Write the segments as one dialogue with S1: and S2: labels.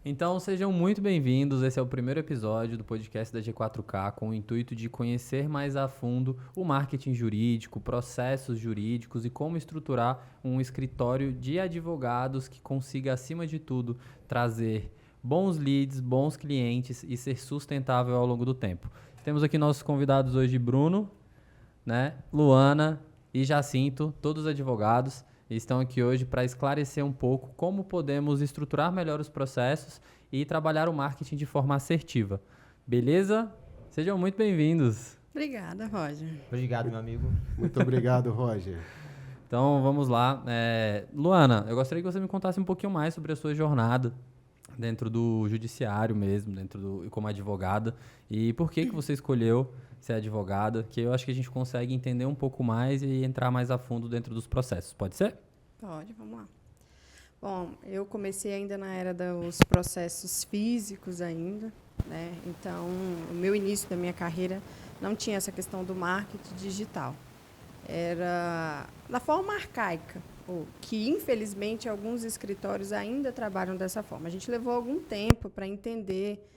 S1: Então, sejam muito bem-vindos. Esse é o primeiro episódio do podcast da G4K com o intuito de conhecer mais a fundo o marketing jurídico, processos jurídicos e como estruturar um escritório de advogados que consiga, acima de tudo, trazer bons leads, bons clientes e ser sustentável ao longo do tempo. Temos aqui nossos convidados hoje, Bruno, Luana e Jacinto, todos advogados. Estão aqui hoje para esclarecer um pouco como podemos estruturar melhor os processos e trabalhar o marketing de forma assertiva. Beleza? Sejam muito bem-vindos.
S2: Obrigada, Roger.
S3: Obrigado, meu amigo.
S4: Muito obrigado, Roger.
S1: Então, vamos lá. Luana, eu gostaria que você me contasse um pouquinho mais sobre a sua jornada dentro do judiciário mesmo, como advogada, e por que você escolheu ser advogada, que eu acho que a gente consegue entender um pouco mais e entrar mais a fundo dentro dos processos. Pode ser?
S2: Pode, vamos lá. Bom, eu comecei ainda na era dos processos físicos ainda, né? Então, o meu início da minha carreira não tinha essa questão do marketing digital. Era da forma arcaica, que, infelizmente, alguns escritórios ainda trabalham dessa forma. A gente levou algum tempo para entender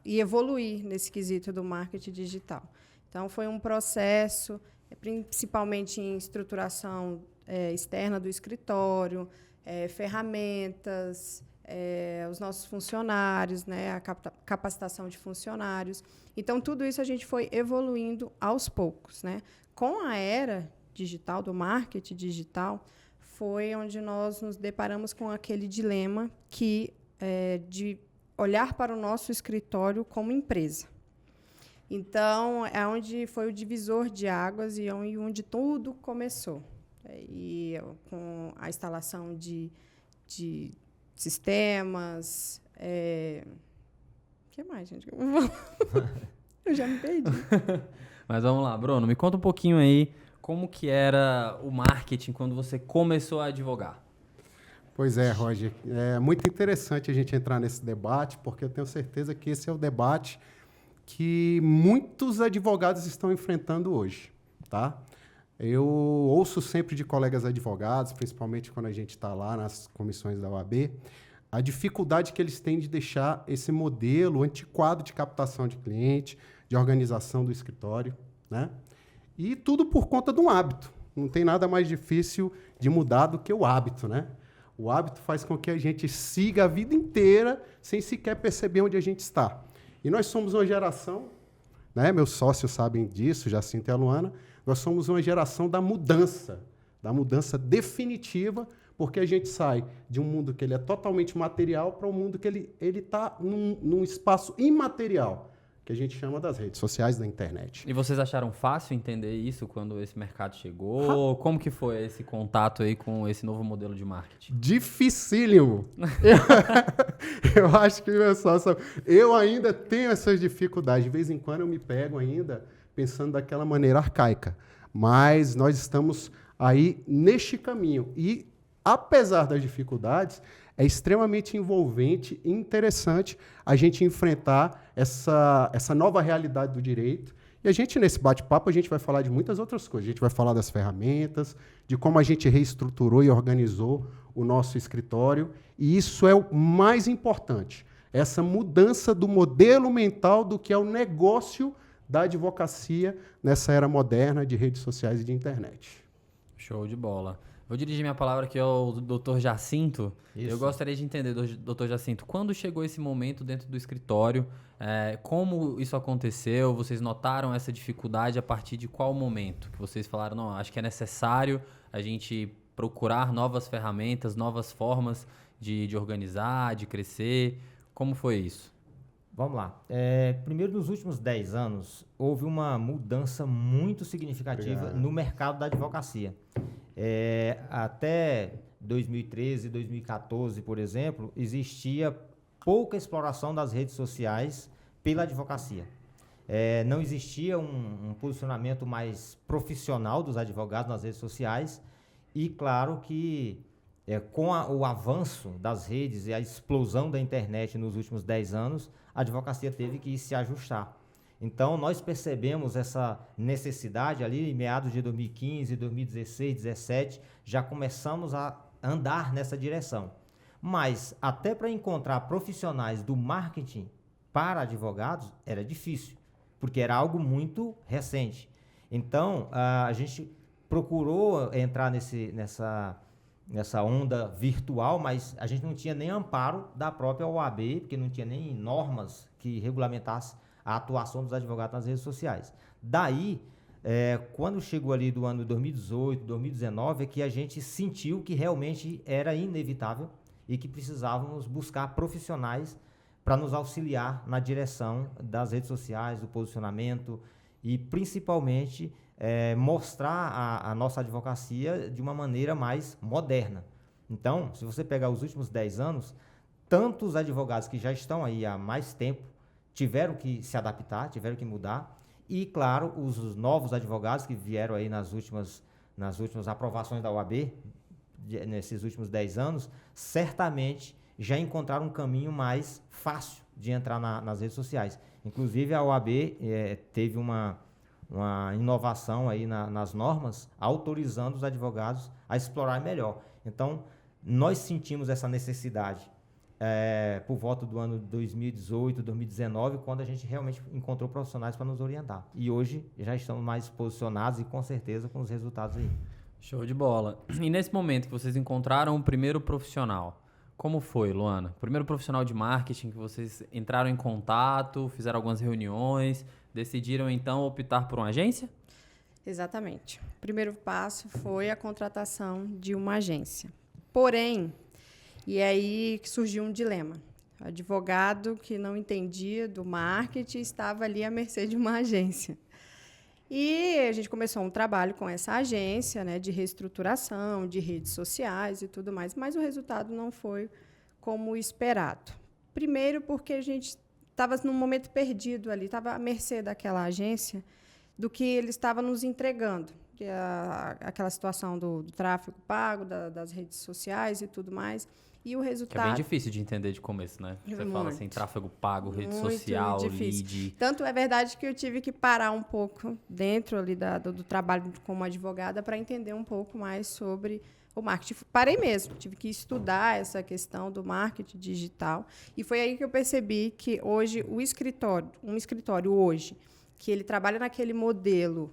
S2: e evoluir nesse quesito do marketing digital. Então, foi um processo, principalmente em estruturação externa do escritório, ferramentas, os nossos funcionários, né, a capacitação de funcionários. Então, tudo isso a gente foi evoluindo aos poucos, né? Com a era digital, do marketing digital, foi onde nós nos deparamos com aquele dilema de olhar para o nosso escritório como empresa. Então, é onde foi o divisor de águas e onde tudo começou. E com a instalação de sistemas... O que mais, gente? Eu já me perdi.
S1: Mas vamos lá, Bruno, me conta um pouquinho aí como que era o marketing quando você começou a advogar.
S4: Pois é, Roger. É muito interessante a gente entrar nesse debate, porque eu tenho certeza que esse é o debate que muitos advogados estão enfrentando hoje, tá? Eu ouço sempre de colegas advogados, principalmente quando a gente está lá nas comissões da OAB, a dificuldade que eles têm de deixar esse modelo antiquado de captação de cliente, de organização do escritório, né? E tudo por conta de um hábito. Não tem nada mais difícil de mudar do que o hábito, né? O hábito faz com que a gente siga a vida inteira sem sequer perceber onde a gente está. E nós somos uma geração, né? Meus sócios sabem disso, Jacinto e a Luana, nós somos uma geração da mudança definitiva, porque a gente sai de um mundo que ele é totalmente material para um mundo que ele está num espaço imaterial, que a gente chama das redes sociais, da internet.
S1: E vocês acharam fácil entender isso quando esse mercado chegou? Como que foi esse contato aí com esse novo modelo de marketing?
S4: Dificílimo. Eu acho que eu ainda tenho essas dificuldades. De vez em quando eu me pego ainda pensando daquela maneira arcaica. Mas nós estamos aí neste caminho. E, apesar das dificuldades, é extremamente envolvente e interessante a gente enfrentar essa nova realidade do direito. E a gente, nesse bate-papo, a gente vai falar de muitas outras coisas. A gente vai falar das ferramentas, de como a gente reestruturou e organizou o nosso escritório. E isso é o mais importante, essa mudança do modelo mental do que é o negócio da advocacia nessa era moderna de redes sociais e de internet.
S1: Show de bola. Vou dirigir minha palavra aqui ao Dr. Jacinto. Isso. Eu gostaria de entender, Dr. Jacinto, quando chegou esse momento dentro do escritório, como isso aconteceu? Vocês notaram essa dificuldade a partir de qual momento? Que vocês falaram, não, acho que é necessário a gente procurar novas ferramentas, novas formas de organizar, de crescer. Como foi isso?
S3: Vamos lá. Primeiro, nos últimos 10 anos, houve uma mudança muito significativa no mercado da advocacia. Até 2013, 2014, por exemplo, existia pouca exploração das redes sociais pela advocacia. Não existia um posicionamento mais profissional dos advogados nas redes sociais e, claro, que com o avanço das redes e a explosão da internet nos últimos 10 anos, a advocacia teve que se ajustar. Então, nós percebemos essa necessidade ali em meados de 2015, 2016, 2017, já começamos a andar nessa direção. Mas até para encontrar profissionais do marketing para advogados era difícil, porque era algo muito recente. Então, a gente procurou entrar nessa onda virtual, mas a gente não tinha nem amparo da própria OAB, porque não tinha nem normas que regulamentassem a atuação dos advogados nas redes sociais. Daí, quando chegou ali do ano 2018, 2019, é que a gente sentiu que realmente era inevitável e que precisávamos buscar profissionais para nos auxiliar na direção das redes sociais, do posicionamento e, principalmente, mostrar a nossa advocacia de uma maneira mais moderna. Então, se você pegar os últimos 10 anos, tantos advogados que já estão aí há mais tempo tiveram que se adaptar, tiveram que mudar, e, claro, os novos advogados que vieram aí nas últimas aprovações da OAB, nesses últimos 10 anos, certamente já encontraram um caminho mais fácil de entrar nas redes sociais. Inclusive, a OAB teve uma inovação aí nas normas, autorizando os advogados a explorar melhor. Então, nós sentimos essa necessidade por volta do ano 2018, 2019, quando a gente realmente encontrou profissionais para nos orientar. E hoje já estamos mais posicionados e, com certeza, com os resultados aí.
S1: Show de bola. E nesse momento que vocês encontraram o primeiro profissional, como foi, Luana? O primeiro profissional de marketing que vocês entraram em contato, fizeram algumas reuniões, decidiram então optar por uma agência?
S2: Exatamente. O primeiro passo foi a contratação de uma agência. Porém, e aí que surgiu um dilema. O advogado que não entendia do marketing estava ali à mercê de uma agência. E a gente começou um trabalho com essa agência, né, de reestruturação, de redes sociais e tudo mais, mas o resultado não foi como esperado. Primeiro porque a gente estava num momento perdido ali, estava à mercê daquela agência, do que ele estava nos entregando, que aquela situação do tráfego pago, das redes sociais e tudo mais. E o resultado...
S1: Que é bem difícil de entender de começo, né? Você fala assim, tráfego pago, rede
S2: muito
S1: social,
S2: difícil.
S1: lead...
S2: Tanto é verdade que eu tive que parar um pouco dentro ali do trabalho como advogada para entender um pouco mais sobre o marketing. Parei mesmo, tive que estudar essa questão do marketing digital. E foi aí que eu percebi que hoje um escritório hoje, que ele trabalha naquele modelo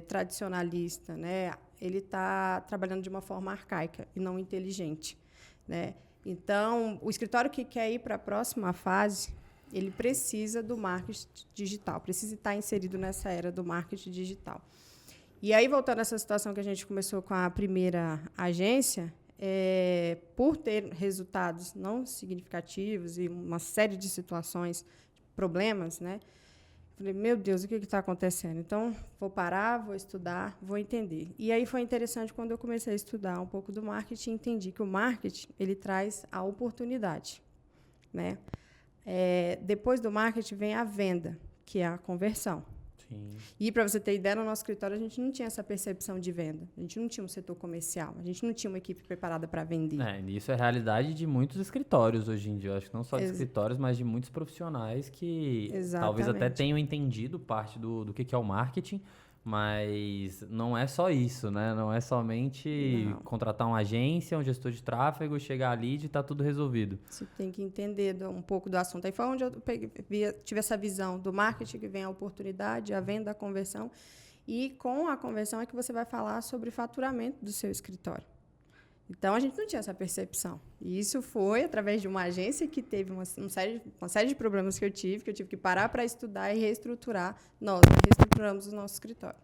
S2: tradicionalista, né? Ele está trabalhando de uma forma arcaica e não inteligente. Né? Então, o escritório que quer ir para a próxima fase, ele precisa do marketing digital, precisa estar inserido nessa era do marketing digital. E aí, voltando a essa situação que a gente começou com a primeira agência, por ter resultados não significativos e uma série de situações, problemas, né? Falei, meu Deus, o que está acontecendo? Então, vou parar, vou estudar, vou entender. E aí foi interessante quando eu comecei a estudar um pouco do marketing, entendi que o marketing ele traz a oportunidade. Né? Depois do marketing vem a venda, que é a conversão.
S1: Sim.
S2: E, para você ter ideia, no nosso escritório a gente não tinha essa percepção de venda. A gente não tinha um setor comercial, a gente não tinha uma equipe preparada para vender.
S1: Isso é a realidade de muitos escritórios hoje em dia. Eu acho que não só de escritórios, mas de muitos profissionais que talvez até tenham entendido parte do que é o marketing, mas não é só isso, né? Não é somente contratar uma agência, um gestor de tráfego, chegar ali e está tudo resolvido.
S2: Você tem que entender um pouco do assunto. Aí foi onde eu tive essa visão do marketing, que vem a oportunidade, a venda, a conversão. E com a conversão é que você vai falar sobre faturamento do seu escritório. Então, a gente não tinha essa percepção. E isso foi através de uma agência que teve uma série de problemas que eu tive que parar para estudar e reestruturar. Nós reestruturamos o nosso escritório.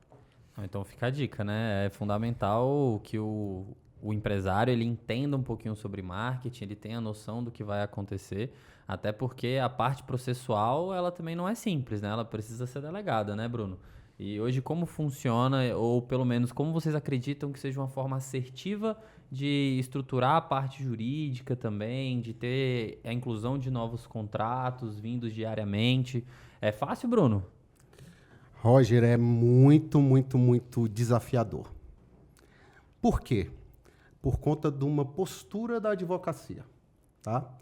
S1: Então, fica a dica, né? É fundamental que o empresário ele entenda um pouquinho sobre marketing, ele tenha noção do que vai acontecer, até porque a parte processual, ela também não é simples, né? Ela precisa ser delegada, né, Bruno? E hoje, como funciona, ou pelo menos como vocês acreditam que seja uma forma assertiva de estruturar a parte jurídica também, de ter a inclusão de novos contratos vindos diariamente? É fácil, Bruno?
S4: Roger, é muito, muito, muito desafiador. Por quê? Por conta de uma postura da advocacia. Tá?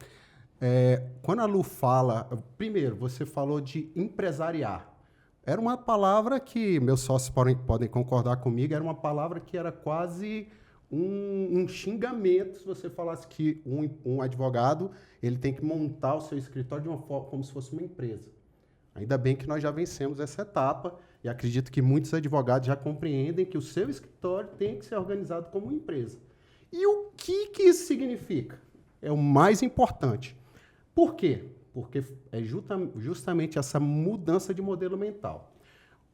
S4: Quando a Lu fala... Primeiro, você falou de empresariar. Era uma palavra que, meus sócios podem concordar comigo, era uma palavra que era quase um xingamento se você falasse que um advogado ele tem que montar o seu escritório de uma forma como se fosse uma empresa. Ainda bem que nós já vencemos essa etapa e acredito que muitos advogados já compreendem que o seu escritório tem que ser organizado como uma empresa. E o que isso significa? É o mais importante. Por quê? Porque é justamente essa mudança de modelo mental.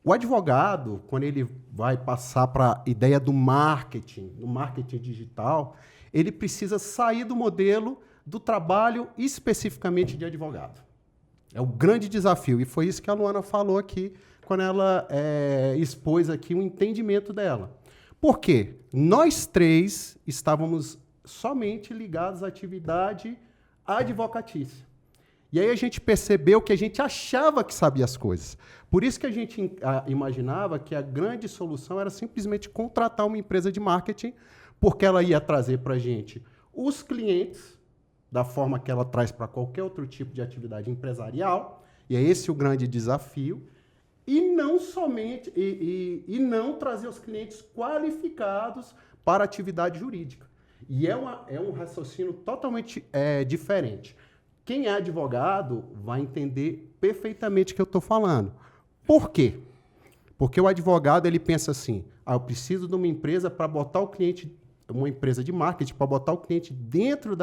S4: O advogado, quando ele vai passar para a ideia do marketing, no marketing digital, ele precisa sair do modelo do trabalho especificamente de advogado. É o grande desafio. E foi isso que a Luana falou aqui, quando ela expôs aqui o entendimento dela. Por quê? Nós três estávamos somente ligados à atividade advocatícia. E aí a gente percebeu que a gente achava que sabia as coisas. Por isso que a gente imaginava que a grande solução era simplesmente contratar uma empresa de marketing, porque ela ia trazer para a gente os clientes, da forma que ela traz para qualquer outro tipo de atividade empresarial, e é esse o grande desafio, e não somente e não trazer os clientes qualificados para a atividade jurídica. E é um raciocínio totalmente diferente. Quem é advogado vai entender perfeitamente o que eu estou falando. Por quê? Porque o advogado ele pensa assim, eu preciso de uma empresa para botar o cliente, uma empresa de marketing, para botar o cliente dentro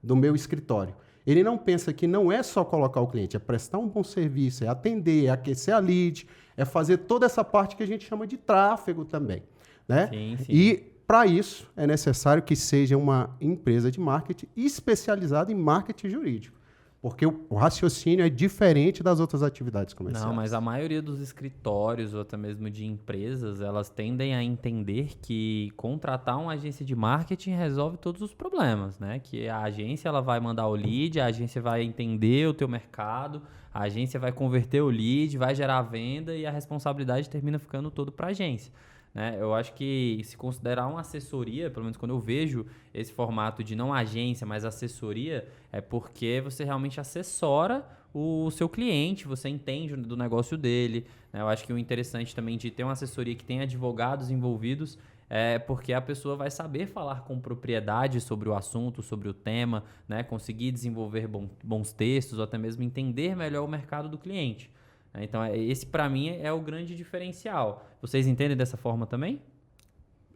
S4: do meu escritório. Ele não pensa que não é só colocar o cliente, é prestar um bom serviço, é atender, é aquecer a lead, é fazer toda essa parte que a gente chama de tráfego também. Né?
S1: Sim, sim.
S4: E, para isso, é necessário que seja uma empresa de marketing especializada em marketing jurídico. Porque o raciocínio é diferente das outras atividades comerciais.
S1: Não, mas a maioria dos escritórios ou até mesmo de empresas, elas tendem a entender que contratar uma agência de marketing resolve todos os problemas, né? Que a agência ela vai mandar o lead, a agência vai entender o teu mercado, a agência vai converter o lead, vai gerar a venda e a responsabilidade termina ficando todo para a agência. Né? Eu acho que se considerar uma assessoria, pelo menos quando eu vejo esse formato de não agência, mas assessoria, é porque você realmente assessora o seu cliente, você entende do negócio dele. Né? Eu acho que o interessante também de ter uma assessoria que tem advogados envolvidos é porque a pessoa vai saber falar com propriedade sobre o assunto, sobre o tema, né? Conseguir desenvolver bons textos ou até mesmo entender melhor o mercado do cliente. Então, esse para mim é o grande diferencial. Vocês entendem dessa forma também?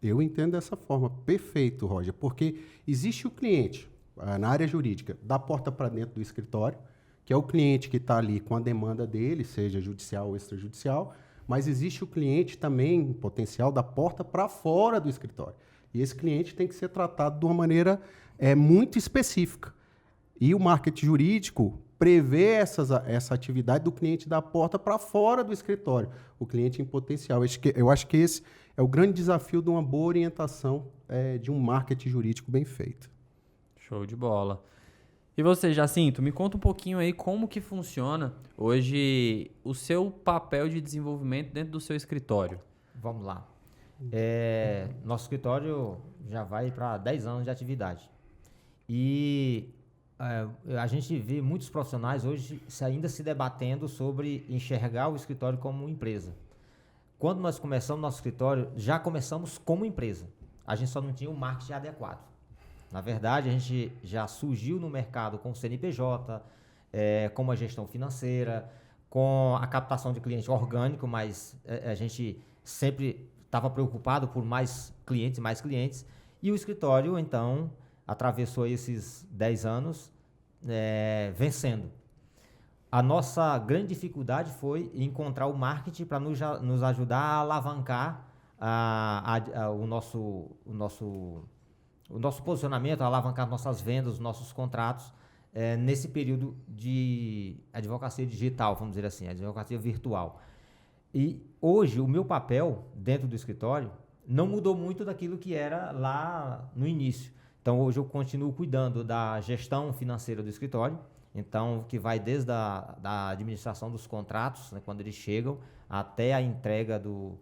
S4: Eu entendo dessa forma. Perfeito, Roger. Porque existe o cliente, na área jurídica, da porta para dentro do escritório, que é o cliente que está ali com a demanda dele, seja judicial ou extrajudicial, mas existe o cliente também, potencial, da porta para fora do escritório. E esse cliente tem que ser tratado de uma maneira muito específica. E o marketing jurídico prevê essa atividade do cliente da porta para fora do escritório, o cliente em potencial. Eu acho que esse é o grande desafio de uma boa orientação de um marketing jurídico bem feito.
S1: Show de bola. E você, Jacinto, me conta um pouquinho aí como que funciona hoje o seu papel de desenvolvimento dentro do seu escritório.
S3: Vamos lá. Nosso escritório já vai para 10 anos de atividade. E a gente vê muitos profissionais hoje ainda se debatendo sobre enxergar o escritório como empresa. Quando nós começamos nosso escritório, já começamos como empresa. A gente só não tinha o marketing adequado. Na verdade, a gente já surgiu no mercado com o CNPJ, com uma gestão financeira, com a captação de cliente orgânico, mas a gente sempre estava preocupado por mais clientes. E o escritório, então, atravessou esses 10 anos vencendo. A nossa grande dificuldade foi encontrar o marketing para nos ajudar a alavancar o nosso posicionamento, a alavancar nossas vendas, nossos contratos nesse período de advocacia digital, vamos dizer assim, advocacia virtual. E hoje o meu papel dentro do escritório não mudou muito daquilo que era lá no início. Então, hoje eu continuo cuidando da gestão financeira do escritório, então, que vai desde da administração dos contratos, né, quando eles chegam, até a entrega do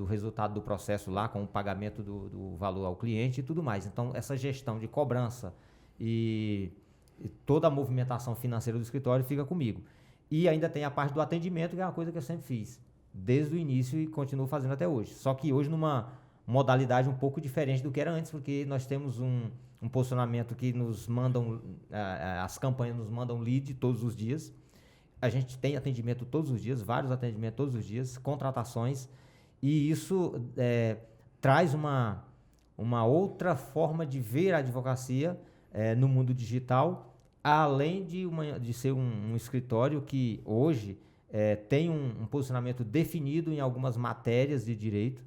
S3: resultado do processo lá, com o pagamento do valor ao cliente e tudo mais. Então, essa gestão de cobrança e toda a movimentação financeira do escritório fica comigo. E ainda tem a parte do atendimento, que é uma coisa que eu sempre fiz, desde o início e continuo fazendo até hoje. Só que hoje numa modalidade um pouco diferente do que era antes, porque nós temos um posicionamento que nos mandam, as campanhas nos mandam lead todos os dias. A gente tem atendimento todos os dias, vários atendimentos todos os dias, contratações, e isso traz uma outra forma de ver a advocacia no mundo digital, além de ser um escritório que hoje tem um posicionamento definido em algumas matérias de direito.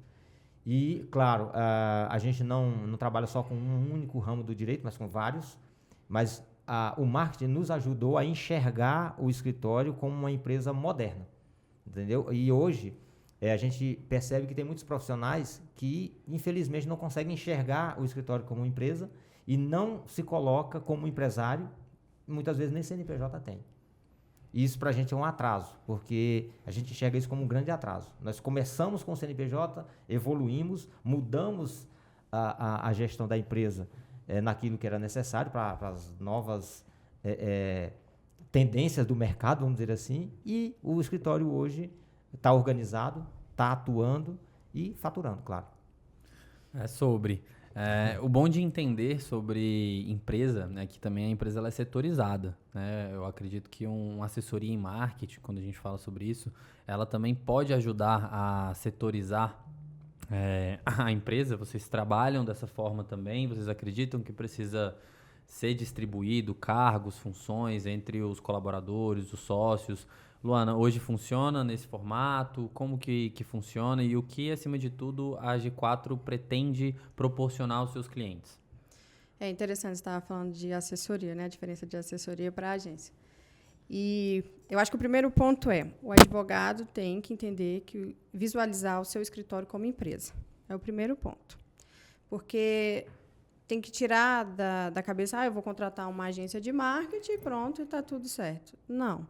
S3: E, claro, a gente não trabalha só com um único ramo do direito, mas com vários. Mas o marketing nos ajudou a enxergar o escritório como uma empresa moderna, entendeu? E hoje a gente percebe que tem muitos profissionais que, infelizmente, não conseguem enxergar o escritório como uma empresa e não se coloca como empresário, muitas vezes nem CNPJ tem. Isso para a gente é um atraso, porque a gente enxerga isso como um grande atraso. Nós começamos com o CNPJ, evoluímos, mudamos a gestão da empresa naquilo que era necessário para as novas tendências do mercado, vamos dizer assim, e o escritório hoje está organizado, está atuando e faturando, claro.
S1: O bom de entender sobre empresa, né, que também a empresa ela é setorizada, né? Eu acredito que uma assessoria em marketing, quando a gente fala sobre isso, ela também pode ajudar a setorizar a empresa. Vocês trabalham dessa forma também? Vocês acreditam que precisa ser distribuído cargos, funções entre os colaboradores, os sócios? Luana, hoje funciona nesse formato? Como que funciona e o que, acima de tudo, a G4 pretende proporcionar aos seus clientes?
S2: É interessante, você estava falando de assessoria, né? A diferença de assessoria para a agência. E eu acho que o primeiro ponto o advogado tem que entender que visualizar o seu escritório como empresa. É o primeiro ponto. Porque tem que tirar da cabeça, eu vou contratar uma agência de marketing e pronto, está tudo certo. Não.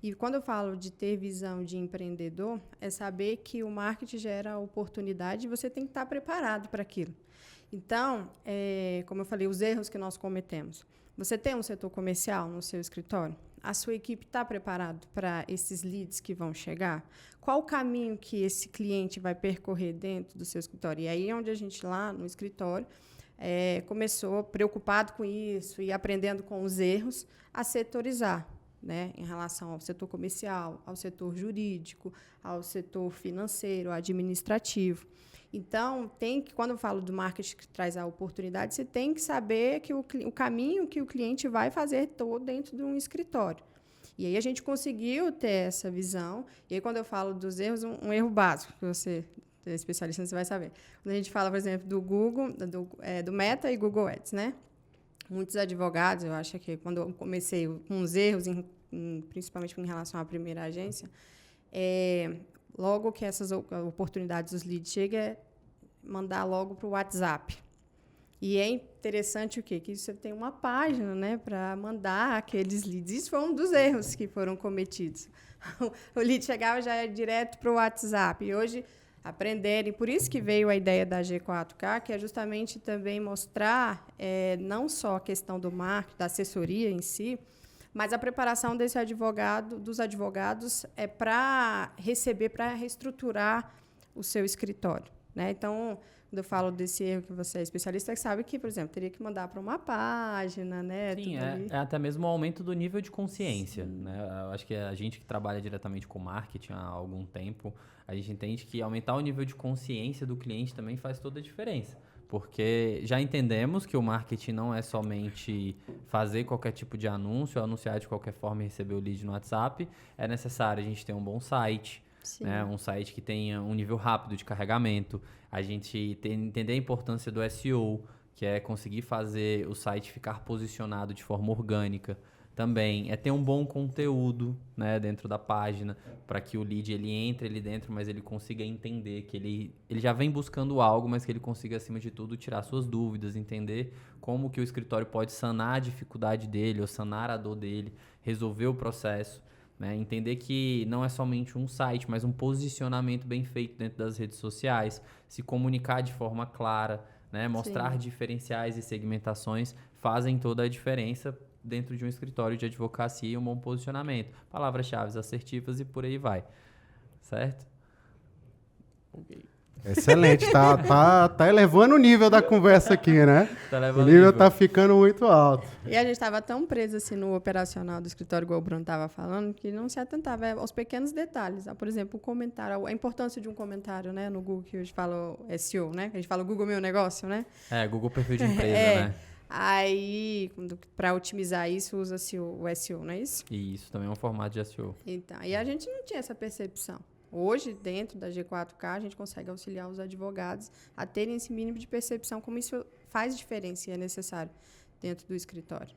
S2: E quando eu falo de ter visão de empreendedor, é saber que o marketing gera oportunidade e você tem que estar preparado para aquilo. Então, como eu falei, os erros que nós cometemos. Você tem um setor comercial no seu escritório? A sua equipe está preparada para esses leads que vão chegar? Qual o caminho que esse cliente vai percorrer dentro do seu escritório? E aí é onde a gente, lá no escritório, começou, preocupado com isso e aprendendo com os erros, a setorizar, né, em relação ao setor comercial, ao setor jurídico, ao setor financeiro, administrativo. Então, quando eu falo do marketing que traz a oportunidade, você tem que saber que o caminho que o cliente vai fazer todo dentro de um escritório. E aí a gente conseguiu ter essa visão. E aí, quando eu falo dos erros, um erro básico, que você é especialista, você vai saber. Quando a gente fala, por exemplo, do Google, do Meta e Google Ads, né? Muitos advogados, eu acho que quando eu comecei com os erros, principalmente em relação à primeira agência, logo que essas oportunidades dos leads chegam, mandar logo para o WhatsApp. E é interessante o quê? Que você tem uma página, né, para mandar aqueles leads. Isso foi um dos erros que foram cometidos. O lead chegava já direto para o WhatsApp. E hoje, aprenderem. Por isso que veio a ideia da G4K, que é justamente também mostrar não só a questão do marketing, da assessoria em si, mas a preparação dos advogados para receber, para reestruturar o seu escritório, né? Então, quando eu falo desse erro que você é especialista, você sabe que, por exemplo, teria que mandar para uma página, né?
S1: Sim, é até mesmo o aumento do nível de consciência, né? Eu acho que a gente que trabalha diretamente com marketing há algum tempo, a gente entende que aumentar o nível de consciência do cliente também faz toda a diferença. Porque já entendemos que o marketing não é somente fazer qualquer tipo de anúncio, anunciar de qualquer forma e receber o lead no WhatsApp. É necessário a gente ter um bom site, né? Um site que tenha um nível rápido de carregamento. A gente entender a importância do SEO, que é conseguir fazer o site ficar posicionado de forma orgânica. Também é ter um bom conteúdo, né, dentro da página, para que o lead ele entre ali dentro, mas ele consiga entender que ele já vem buscando algo, mas que ele consiga, acima de tudo, tirar suas dúvidas, entender como que o escritório pode sanar a dificuldade dele ou sanar a dor dele, resolver o processo, né, entender que não é somente um site, mas um posicionamento bem feito dentro das redes sociais, se comunicar de forma clara, né, mostrar diferenciais e segmentações fazem toda a diferença dentro de um escritório de advocacia e um bom posicionamento. Palavras-chave assertivas e por aí vai. Certo? Ok.
S4: Excelente, tá elevando o nível da conversa aqui, né?
S1: Tá
S4: O
S1: levando
S4: nível tá ficando muito alto.
S2: E a gente estava tão preso assim no operacional do escritório, igual o Bruno estava falando, que não se atentava aos pequenos detalhes. Por exemplo, o comentário, a importância de um comentário, né, no Google, que hoje fala SEO, né? A gente fala Google Meu Negócio, né?
S1: Google Perfil de Empresa, né?
S2: Aí, para otimizar isso, usa-se o SEO, não é isso?
S1: E isso também é um formato de SEO.
S2: Então, e a gente não tinha essa percepção. Hoje, dentro da G4K, a gente consegue auxiliar os advogados a terem esse mínimo de percepção, como isso faz diferença e é necessário dentro do escritório.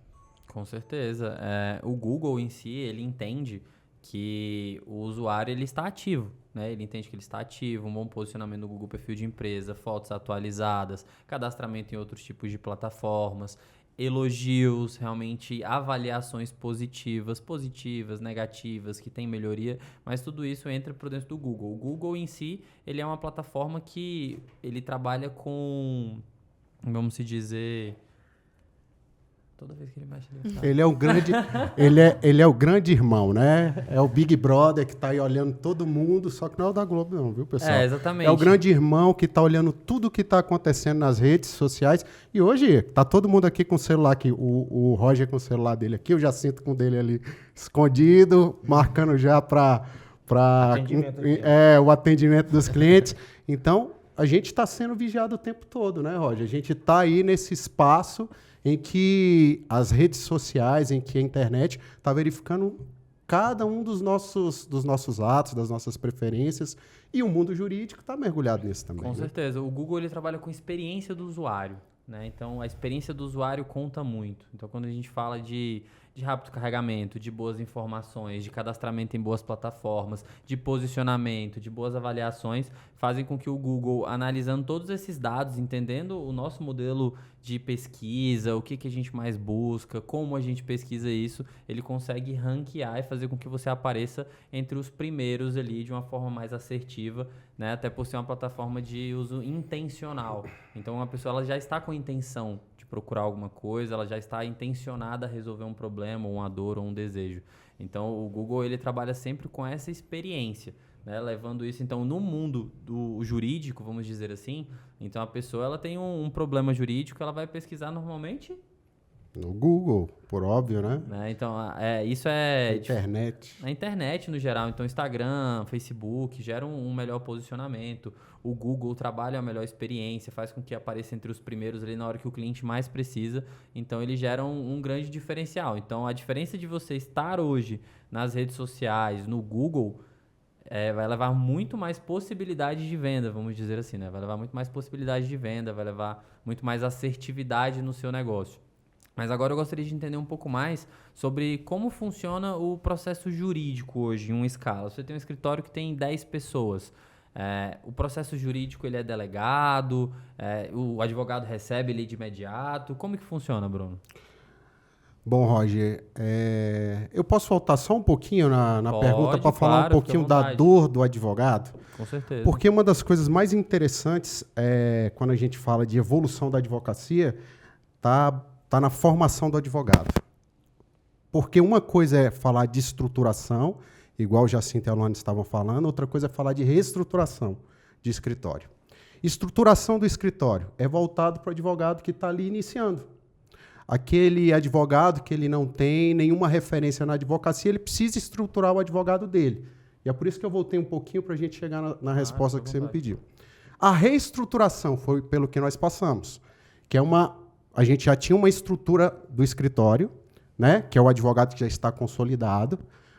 S1: Com certeza. O Google em si, ele entende que o usuário ele está ativo, né? Ele entende que ele está ativo, um bom posicionamento no Google Perfil de Empresa, fotos atualizadas, cadastramento em outros tipos de plataformas, elogios, realmente avaliações positivas, negativas, que tem melhoria, mas tudo isso entra por dentro do Google. O Google em si, ele é uma plataforma que ele trabalha com, vamos se dizer, toda vez que ele mexe
S4: ele é um grande, ele é o grande irmão, né? É o Big Brother que está aí olhando todo mundo, só que não é o da Globo não, viu, pessoal?
S1: Exatamente.
S4: É o grande irmão que está olhando tudo que está acontecendo nas redes sociais. E hoje tá todo mundo aqui com o celular aqui, o Roger com o celular dele aqui, eu já sinto com o dele ali escondido, marcando já para o atendimento dos clientes. Então, a gente está sendo vigiado o tempo todo, né, Roger? A gente está aí nesse espaço em que as redes sociais, em que a internet está verificando cada um dos nossos atos, das nossas preferências, e o mundo jurídico está mergulhado nisso também.
S1: Com
S4: né?
S1: certeza. O Google ele trabalha com experiência do usuário, né? Então, a experiência do usuário conta muito. Então, quando a gente fala de rápido carregamento, de boas informações, de cadastramento em boas plataformas, de posicionamento, de boas avaliações, fazem com que o Google, analisando todos esses dados, entendendo o nosso modelo de pesquisa, o que a gente mais busca, como a gente pesquisa isso, ele consegue ranquear e fazer com que você apareça entre os primeiros ali de uma forma mais assertiva, né? Até por ser uma plataforma de uso intencional. Então, uma pessoa ela já está com intenção de procurar alguma coisa, ela já está intencionada a resolver um problema, uma dor ou um desejo. Então, o Google ele trabalha sempre com essa experiência, né? Levando isso, então, no mundo do jurídico, vamos dizer assim, então a pessoa ela tem um problema jurídico, ela vai pesquisar normalmente
S4: no Google, por óbvio, né?
S1: Então, isso é...
S4: Internet.
S1: Na internet, no geral. Então, Instagram, Facebook, geram um melhor posicionamento. O Google trabalha a melhor experiência, faz com que apareça entre os primeiros ali na hora que o cliente mais precisa. Então, ele gera um grande diferencial. Então, a diferença de você estar hoje nas redes sociais, no Google, vai levar muito mais possibilidade de venda, vamos dizer assim, né? Vai levar muito mais possibilidade de venda, vai levar muito mais assertividade no seu negócio. Mas agora eu gostaria de entender um pouco mais sobre como funciona o processo jurídico hoje em uma escala. Você tem um escritório que tem 10 pessoas. O processo jurídico ele é delegado? O advogado recebe ele de imediato? Como que funciona, Bruno?
S4: Bom, Roger, eu posso voltar só um pouquinho na pergunta para falar um pouquinho da dor do advogado?
S1: Com certeza.
S4: Porque uma das coisas mais interessantes quando a gente fala de evolução da advocacia está na formação do advogado. Porque uma coisa é falar de estruturação, igual o Jacinto e a Luana estavam falando, outra coisa é falar de reestruturação de escritório. Estruturação do escritório é voltado para o advogado que está ali iniciando. Aquele advogado que ele não tem nenhuma referência na advocacia, ele precisa estruturar o advogado dele. E é por isso que eu voltei um pouquinho para a gente chegar na resposta que você me pediu. A reestruturação foi pelo que nós passamos, que é a gente já tinha uma estrutura do escritório, né, que é o advogado que já está consolidado,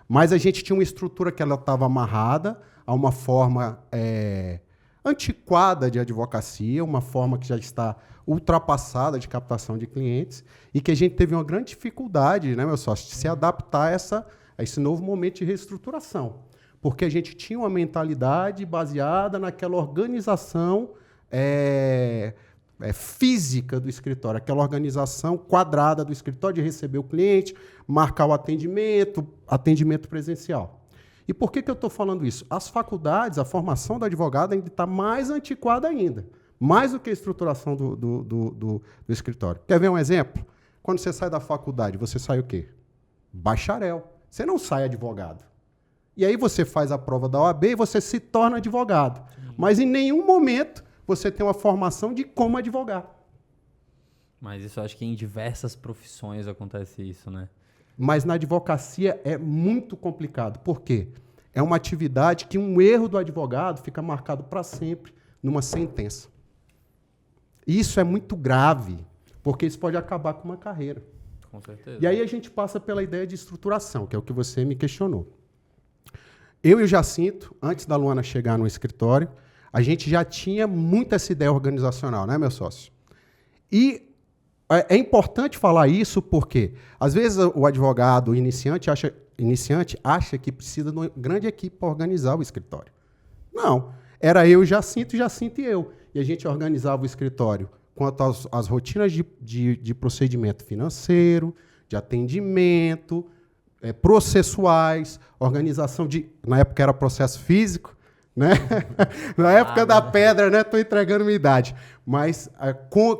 S4: mas a gente tinha uma estrutura que ela estava amarrada a uma forma antiquada de advocacia, uma forma que já está ultrapassada de captação de clientes e que a gente teve uma grande dificuldade, né, meu sócio, de se adaptar a esse novo momento de reestruturação, porque a gente tinha uma mentalidade baseada naquela organização física do escritório, aquela organização quadrada do escritório de receber o cliente, marcar o atendimento presencial. E por que eu estou falando isso? As faculdades, a formação do advogado ainda está mais antiquada ainda, mais do que a estruturação do escritório. Quer ver um exemplo? Quando você sai da faculdade, você sai o quê? Bacharel. Você não sai advogado. E aí você faz a prova da OAB e você se torna advogado. Mas em nenhum momento você tem uma formação de como advogar.
S1: Mas isso eu acho que em diversas profissões acontece isso, né?
S4: Mas na advocacia é muito complicado. Por quê? É uma atividade que um erro do advogado fica marcado para sempre numa sentença. Isso é muito grave, porque isso pode acabar com uma carreira.
S1: Com certeza.
S4: E aí a gente passa pela ideia de estruturação, que é o que você me questionou. Eu e o Jacinto, antes da Luana chegar no escritório, a gente já tinha muito essa ideia organizacional, né, meu sócio? E é importante falar isso porque, às vezes, o advogado iniciante acha que precisa de uma grande equipe para organizar o escritório. Não. Era eu, Jacinto e eu. E a gente organizava o escritório quanto às rotinas de procedimento financeiro, de atendimento, processuais, organização de... Na época era processo físico, né? Na época da pedra, né? Estou entregando minha idade. Mas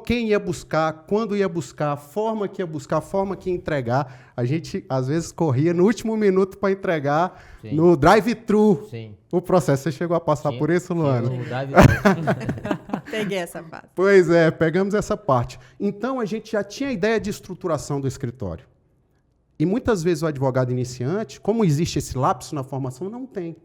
S4: quem ia buscar, quando ia buscar, a forma que ia buscar, a forma que ia entregar, a gente, às vezes, corria no último minuto para entregar no drive-thru o processo. Você chegou a passar por isso, Luana?
S2: Peguei essa parte.
S4: Pois é, pegamos essa parte. Então, a gente já tinha a ideia de estruturação do escritório. E muitas vezes o advogado iniciante, como existe esse lapso na formação, não tem.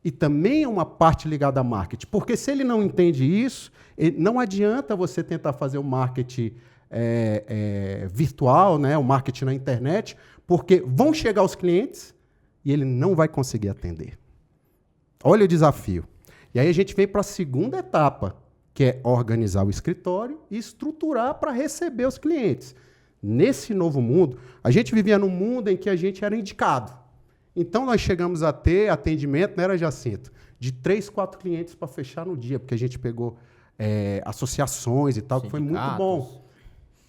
S4: E também é uma parte ligada a marketing, porque se ele não entende isso, não adianta você tentar fazer o marketing virtual, né, o marketing na internet, porque vão chegar os clientes e ele não vai conseguir atender. Olha o desafio. E aí a gente vem para a segunda etapa, que é organizar o escritório e estruturar para receber os clientes. Nesse novo mundo, a gente vivia num mundo em que a gente era indicado. Então, nós chegamos a ter atendimento, não era, Jacinto, de 3, 4 clientes para fechar no dia, porque a gente pegou associações e tal, que foi muito bom.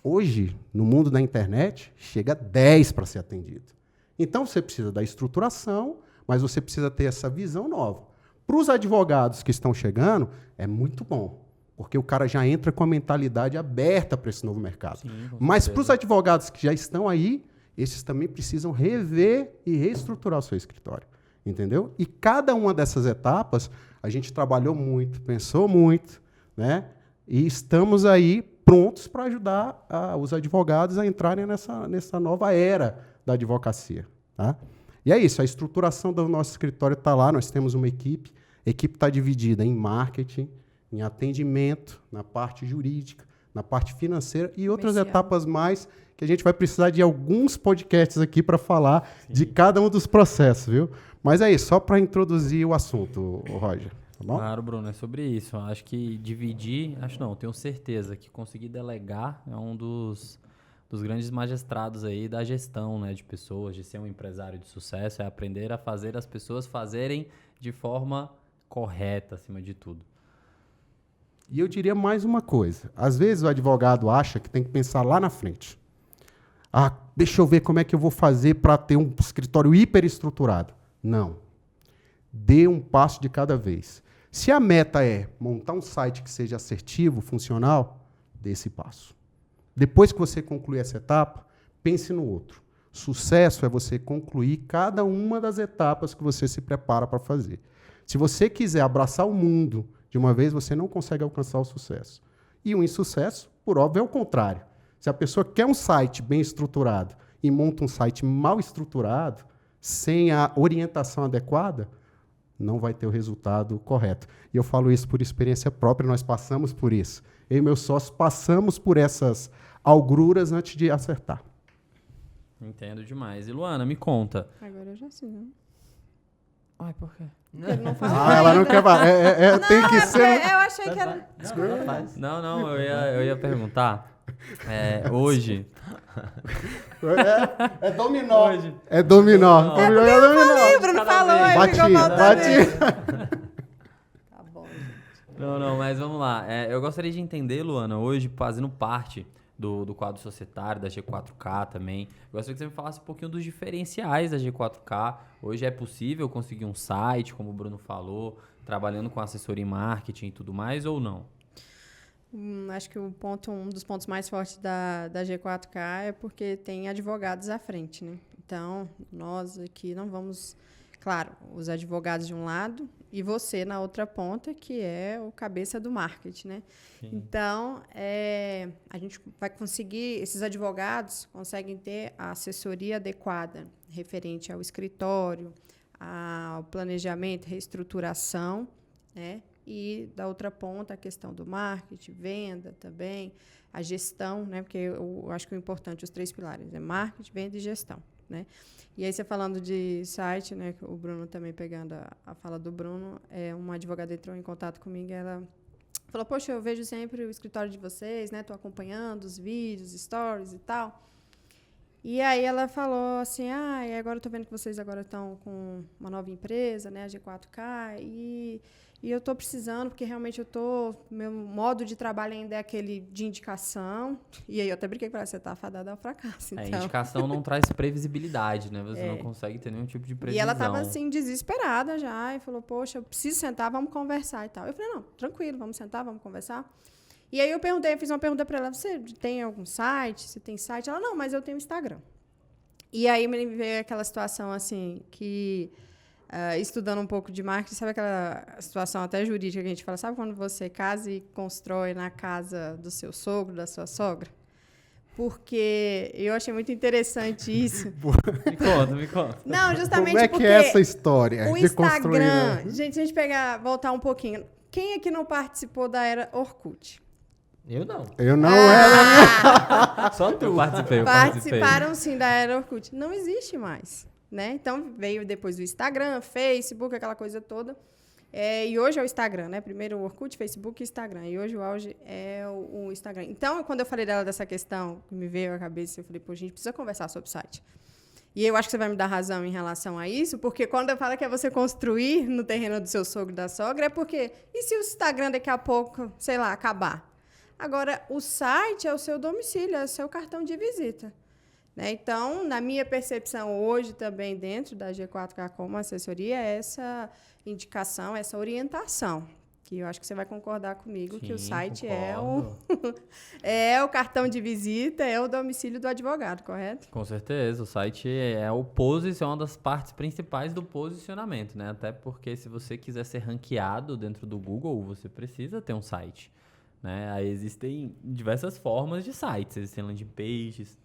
S4: Hoje, no mundo da internet, chega a 10 para ser atendido. Então, você precisa da estruturação, mas você precisa ter essa visão nova. Para os advogados que estão chegando, é muito bom, porque o cara já entra com a mentalidade aberta para esse novo mercado. Sim, mas para os advogados que já estão aí, esses também precisam rever e reestruturar o seu escritório, entendeu? E cada uma dessas etapas, a gente trabalhou muito, pensou muito, né? E estamos aí prontos para ajudar os advogados a entrarem nessa nova era da advocacia. Tá? E é isso, a estruturação do nosso escritório está lá, nós temos uma equipe, a equipe está dividida em marketing, em atendimento, na parte jurídica, na parte financeira e outras etapas mais que a gente vai precisar de alguns podcasts aqui para falar de cada um dos processos, viu? Mas é isso, só para introduzir o assunto, Roger. Tá bom?
S1: Claro, Bruno, é sobre isso. Acho que dividir, tenho certeza que conseguir delegar é um dos grandes magistrados aí da gestão, né, de pessoas, de ser um empresário de sucesso, é aprender a fazer as pessoas fazerem de forma correta, acima de tudo.
S4: E eu diria mais uma coisa. Às vezes o advogado acha que tem que pensar lá na frente. Deixa eu ver como é que eu vou fazer para ter um escritório hiperestruturado. Não. Dê um passo de cada vez. Se a meta é montar um site que seja assertivo, funcional, dê esse passo. Depois que você concluir essa etapa, pense no outro. Sucesso é você concluir cada uma das etapas que você se prepara para fazer. Se você quiser abraçar o mundo de uma vez, você não consegue alcançar o sucesso. E o insucesso, por óbvio, é o contrário. Se a pessoa quer um site bem estruturado e monta um site mal estruturado, sem a orientação adequada, não vai ter o resultado correto. E eu falo isso por experiência própria, nós passamos por isso. Eu e meus sócios passamos por essas agruras antes de acertar.
S1: Entendo demais. E Luana, me conta.
S2: Agora eu já sei, né?
S1: Ai, por quê?
S2: Ele não falou
S4: Ela não quer... tem que ser...
S2: Eu achei que era...
S1: Não, eu ia perguntar. Hoje...
S4: É dominó. Hoje. É dominó.
S2: É porque eu falei, o Bruno falou, aí ficou
S4: bati.
S2: Tá bom, gente.
S1: Não, mas vamos lá. Eu gostaria de entender, Luana, hoje, fazendo parte do quadro societário, da G4K também, eu gostaria que você me falasse um pouquinho dos diferenciais da G4K. Hoje é possível conseguir um site, como o Bruno falou, trabalhando com assessoria em marketing e tudo mais, ou não?
S2: Acho que um dos pontos mais fortes da G4K é porque tem advogados à frente, né? Então, nós aqui não vamos claro, os advogados de um lado e você na outra ponta, que é o cabeça do marketing, né?
S1: Sim.
S2: Então, a gente vai conseguir, esses advogados conseguem ter a assessoria adequada referente ao escritório, ao planejamento, reestruturação, né? E da outra ponta, a questão do marketing, venda também, a gestão, né? Porque eu acho que o importante, os 3 pilares, é marketing, venda e gestão, né? E aí, você falando de site, né? O Bruno também pegando a fala do Bruno, uma advogada entrou em contato comigo e ela falou, poxa, eu vejo sempre o escritório de vocês, né? Estou acompanhando os vídeos, stories e tal. E aí ela falou assim, e agora eu estou vendo que vocês agora estão com uma nova empresa, né? A G4K, e eu estou precisando, porque realmente meu modo de trabalho ainda é aquele de indicação. E aí eu até brinquei com ela, você está afadada ao fracasso. Então.
S1: Indicação não traz previsibilidade, né? Você não consegue ter nenhum tipo de previsão.
S2: E ela estava assim, desesperada já, e falou, poxa, eu preciso sentar, vamos conversar e tal. Eu falei, não, tranquilo, vamos sentar, vamos conversar. E aí eu fiz uma pergunta para ela, você tem algum site? Você tem site? Ela, não, mas eu tenho Instagram. E aí me veio aquela situação assim, que estudando um pouco de marketing, sabe aquela situação até jurídica que a gente fala, sabe quando você casa e constrói na casa do seu sogro, da sua sogra? Porque eu achei muito interessante isso.
S1: Me conta.
S2: Não, justamente
S4: porque... Como é que é essa história
S2: o
S4: de
S2: Instagram,
S4: construir...
S2: gente, se a gente voltar um pouquinho, quem aqui não participou da era Orkut?
S3: Eu não.
S4: Eu não era.
S1: Só tu. Eu participei.
S2: Participaram sim da era Orkut. Não existe mais, né? Então veio depois o Instagram, Facebook, aquela coisa toda. E hoje é o Instagram, né? Primeiro o Orkut, Facebook e Instagram. E hoje o auge é o Instagram. Então, quando eu falei dela dessa questão, que me veio à cabeça, eu falei, pô, a gente precisa conversar sobre o site. E eu acho que você vai me dar razão em relação a isso, porque quando eu falo que é você construir no terreno do seu sogro e da sogra, é porque, e se o Instagram daqui a pouco, sei lá, acabar? Agora, o site é o seu domicílio, é o seu cartão de visita. Né? Então, na minha percepção hoje também dentro da G4K como assessoria, é essa indicação, essa orientação, que eu acho que você vai concordar comigo, que o site é o cartão de visita, é o domicílio do advogado, correto?
S1: Com certeza, o site é uma das partes principais do posicionamento, né? Até porque se você quiser ser ranqueado dentro do Google, você precisa ter um site. Né? Aí existem diversas formas de sites, existem landing pages,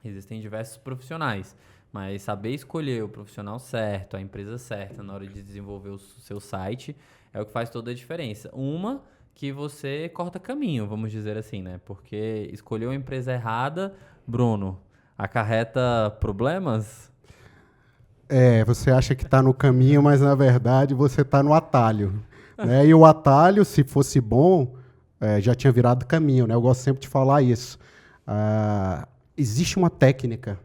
S1: existem diversos profissionais, mas saber escolher o profissional certo, a empresa certa na hora de desenvolver o seu site é o que faz toda a diferença. Uma, que você corta caminho, vamos dizer assim, né? Porque escolher uma empresa errada, Bruno, acarreta problemas?
S4: Você acha que está no caminho, mas na verdade você está no atalho. Né? E o atalho, se fosse bom... já tinha virado caminho, né? Eu gosto sempre de falar isso. Existe uma técnica,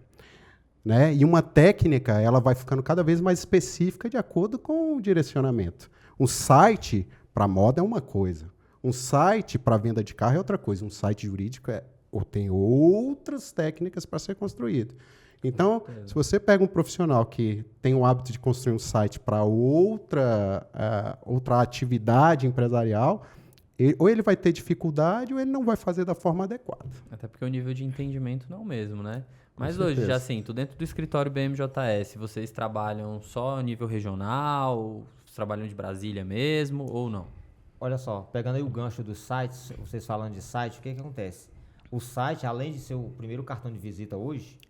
S4: né? E uma técnica, ela vai ficando cada vez mais específica de acordo com o direcionamento. Um site para moda é uma coisa. Um site para venda de carro é outra coisa. Um site jurídico tem outras técnicas para ser construído. Então, se você pega um profissional que tem o hábito de construir um site para outra atividade empresarial, ou ele vai ter dificuldade ou ele não vai fazer da forma adequada.
S1: Até porque o nível de entendimento não é o mesmo, né? Mas hoje, já assim, dentro do escritório BMJS, vocês trabalham só a nível regional, trabalham de Brasília mesmo ou não?
S3: Olha só, pegando aí o gancho dos sites, vocês falando de site, o que acontece? O site, além de ser o primeiro cartão de visita hoje,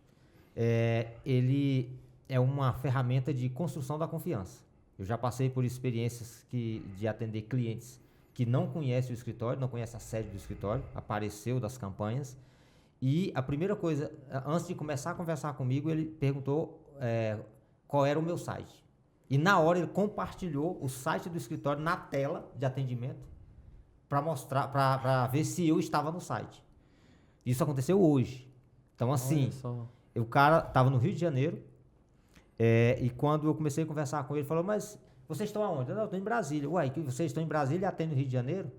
S3: ele é uma ferramenta de construção da confiança. Eu já passei por experiências de atender clientes que não conhece o escritório, não conhece a sede do escritório, apareceu das campanhas, e a primeira coisa, antes de começar a conversar comigo, ele perguntou qual era o meu site. E na hora ele compartilhou o site do escritório na tela de atendimento para mostrar, para ver se eu estava no site. Isso aconteceu hoje. Então, assim, o cara estava no Rio de Janeiro, e quando eu comecei a conversar com ele, ele falou, mas vocês estão aonde? Eu estou em Brasília. Ué, que vocês estão em Brasília e atendem no Rio de Janeiro?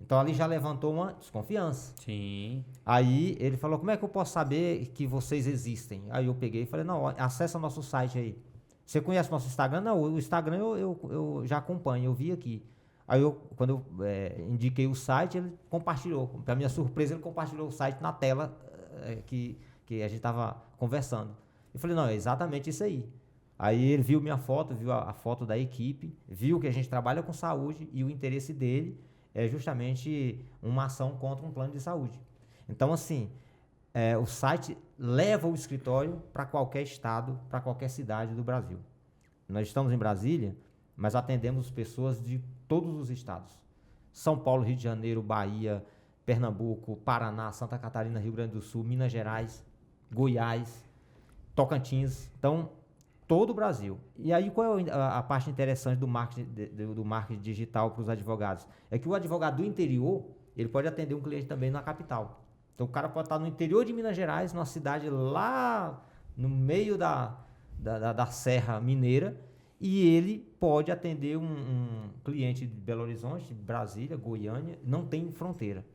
S3: Então, ali já levantou uma desconfiança.
S1: Sim.
S3: Aí, ele falou, como é que eu posso saber que vocês existem? Aí eu peguei e falei, não, acessa nosso site aí. Você conhece o nosso Instagram? Não, o Instagram eu já acompanho, eu vi aqui. Aí, quando eu indiquei o site, ele compartilhou. Para minha surpresa, ele compartilhou o site na tela que a gente estava conversando. Eu falei, não, é exatamente isso aí. Aí ele viu minha foto, viu a foto da equipe, viu que a gente trabalha com saúde e o interesse dele é justamente uma ação contra um plano de saúde. Então, assim, o site leva o escritório para qualquer estado, para qualquer cidade do Brasil. Nós estamos em Brasília, mas atendemos pessoas de todos os estados. São Paulo, Rio de Janeiro, Bahia, Pernambuco, Paraná, Santa Catarina, Rio Grande do Sul, Minas Gerais, Goiás, Tocantins. Então, todo o Brasil. E aí, qual é a parte interessante do marketing digital para os advogados? É que o advogado do interior, ele pode atender um cliente também na capital. Então, o cara pode estar no interior de Minas Gerais, numa cidade lá no meio da Serra Mineira, e ele pode atender um cliente de Belo Horizonte, Brasília, Goiânia, não tem fronteira.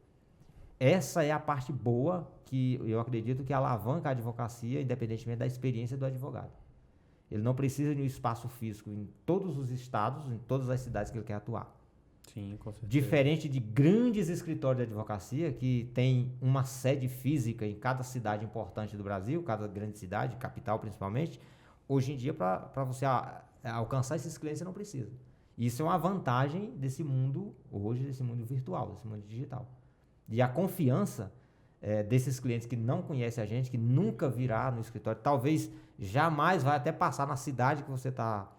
S3: Essa é a parte boa que eu acredito que alavanca a advocacia, independentemente da experiência do advogado. Ele não precisa de um espaço físico em todos os estados, em todas as cidades que ele quer atuar.
S1: Sim, com certeza.
S3: Diferente de grandes escritórios de advocacia que tem uma sede física em cada cidade importante do Brasil, cada grande cidade, capital principalmente, hoje em dia para você alcançar esses clientes você não precisa. Isso é uma vantagem desse mundo hoje, desse mundo virtual, desse mundo digital. E a confiança desses clientes que não conhecem a gente, que nunca virá no escritório, talvez jamais vai até passar na cidade que você está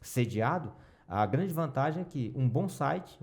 S3: sediado. A grande vantagem é que um bom site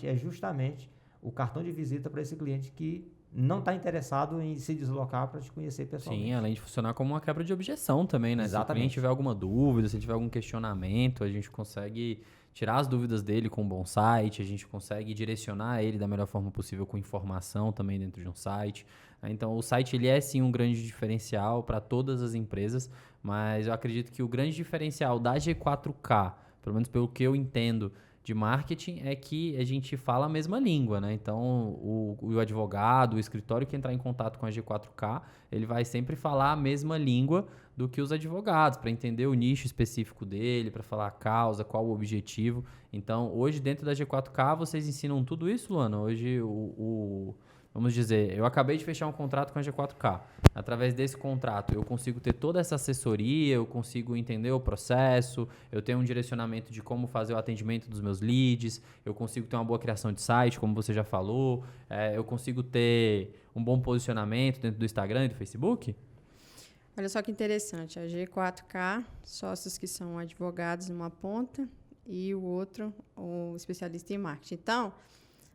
S3: é justamente o cartão de visita para esse cliente que não está interessado em se deslocar para te conhecer pessoalmente.
S1: Sim, além de funcionar como uma quebra de objeção também, né?
S3: Exatamente.
S1: Se o cliente tiver alguma dúvida, se tiver algum questionamento, a gente consegue tirar as dúvidas dele com um bom site, a gente consegue direcionar ele da melhor forma possível com informação também dentro de um site. Então, o site ele é sim um grande diferencial para todas as empresas, mas eu acredito que o grande diferencial da G4K, pelo menos pelo que eu entendo de marketing, é que a gente fala a mesma língua, né? Então, o advogado, o escritório que entrar em contato com a G4K, ele vai sempre falar a mesma língua do que os advogados, para entender o nicho específico dele, para falar a causa, qual o objetivo. Então, hoje, dentro da G4K, vocês ensinam tudo isso, Luana? Hoje, vamos dizer, eu acabei de fechar um contrato com a G4K. Através desse contrato, eu consigo ter toda essa assessoria, eu consigo entender o processo, eu tenho um direcionamento de como fazer o atendimento dos meus leads, eu consigo ter uma boa criação de site, como você já falou, eu consigo ter um bom posicionamento dentro do Instagram e do Facebook?
S2: Olha só que interessante, a G4K, sócios que são advogados numa ponta e o outro, o especialista em marketing. Então,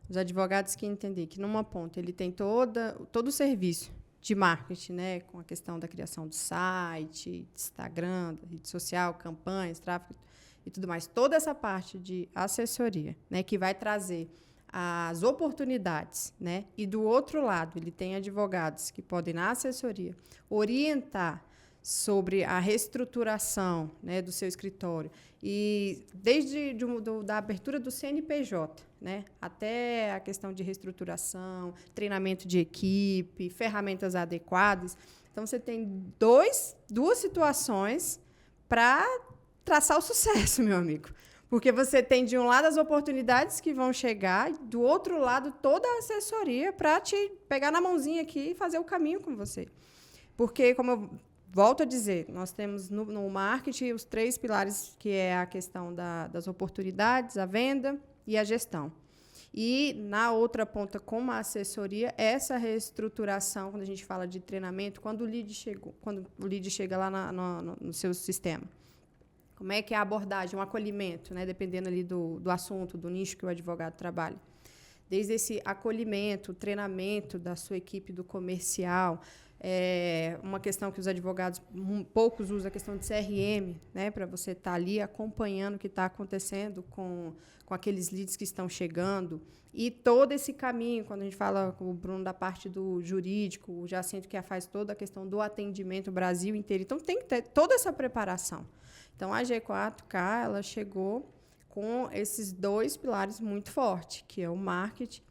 S2: os advogados que entender que numa ponta ele tem todo o serviço de marketing, né, com a questão da criação do site, Instagram, rede social, campanhas, tráfego e tudo mais, toda essa parte de assessoria, né, que vai trazer as oportunidades, né, e do outro lado ele tem advogados que podem na assessoria orientar sobre a reestruturação, né, do seu escritório e desde da abertura do CNPJ, né, até a questão de reestruturação, treinamento de equipe, ferramentas adequadas. Então, você tem duas situações para traçar o sucesso, meu amigo. Porque você tem, de um lado, as oportunidades que vão chegar, e do outro lado, toda a assessoria para te pegar na mãozinha aqui e fazer o caminho com você. Porque, como eu volto a dizer, nós temos no marketing os 3 pilares, que é a questão das oportunidades, a venda e a gestão. E, na outra ponta, como a assessoria, essa reestruturação, quando a gente fala de treinamento, quando o lead chega lá no seu sistema. Como é que é a abordagem, um acolhimento, né, dependendo ali do assunto, do nicho que o advogado trabalha. Desde esse acolhimento, treinamento da sua equipe do comercial, uma questão que os advogados poucos usam, a questão de CRM, né, para você estar ali acompanhando o que está acontecendo com aqueles leads que estão chegando. E todo esse caminho, quando a gente fala com o Bruno da parte do jurídico, o Jacinto que faz toda a questão do atendimento o Brasil inteiro. Então, tem que ter toda essa preparação. Então, a G4K ela chegou com esses 2 pilares muito fortes, que é o marketing,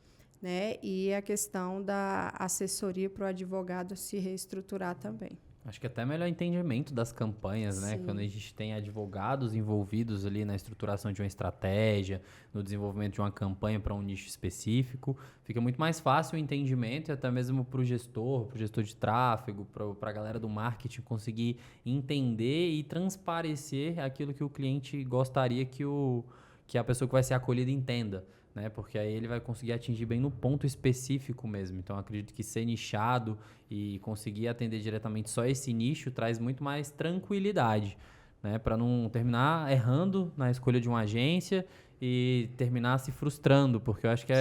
S2: né, e a questão da assessoria para o advogado se reestruturar também.
S1: Acho que até melhor entendimento das campanhas, né?
S2: Sim.
S1: Quando a gente tem advogados envolvidos ali na estruturação de uma estratégia, no desenvolvimento de uma campanha para um nicho específico, fica muito mais fácil o entendimento e até mesmo para o gestor de tráfego, para a galera do marketing conseguir entender e transparecer aquilo que o cliente gostaria que a pessoa que vai ser acolhida entenda. Né? Porque aí ele vai conseguir atingir bem no ponto específico mesmo. Então, eu acredito que ser nichado e conseguir atender diretamente só esse nicho traz muito mais tranquilidade, né? Para não terminar errando na escolha de uma agência e terminar se frustrando, porque eu acho que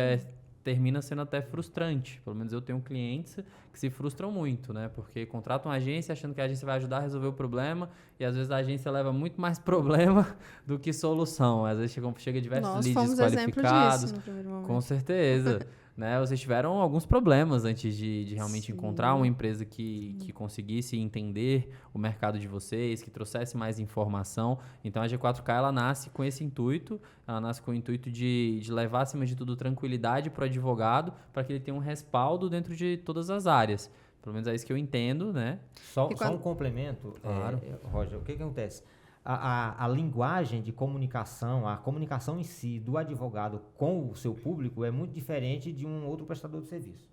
S1: termina sendo até frustrante. Pelo menos eu tenho clientes que se frustram muito, né? Porque contratam uma agência achando que a agência vai ajudar a resolver o problema e às vezes a agência leva muito mais problema do que solução. Às vezes chega diversos
S2: Nós
S1: leads
S2: fomos
S1: desqualificados.
S2: exemplo disso no primeiro momento.
S1: Com certeza. Né? Vocês tiveram alguns problemas antes de realmente
S2: Sim.
S1: encontrar uma empresa que conseguisse entender o mercado de vocês, que trouxesse mais informação. Então, a G4K ela nasce com esse intuito, ela nasce com o intuito de levar, acima de tudo, tranquilidade para o advogado, para que ele tenha um respaldo dentro de todas as áreas. Pelo menos é isso que eu entendo, né?
S3: Só um complemento,
S1: Claro.
S3: Roger, o que acontece? A linguagem de comunicação, a comunicação em si do advogado com o seu público é muito diferente de um outro prestador de serviço.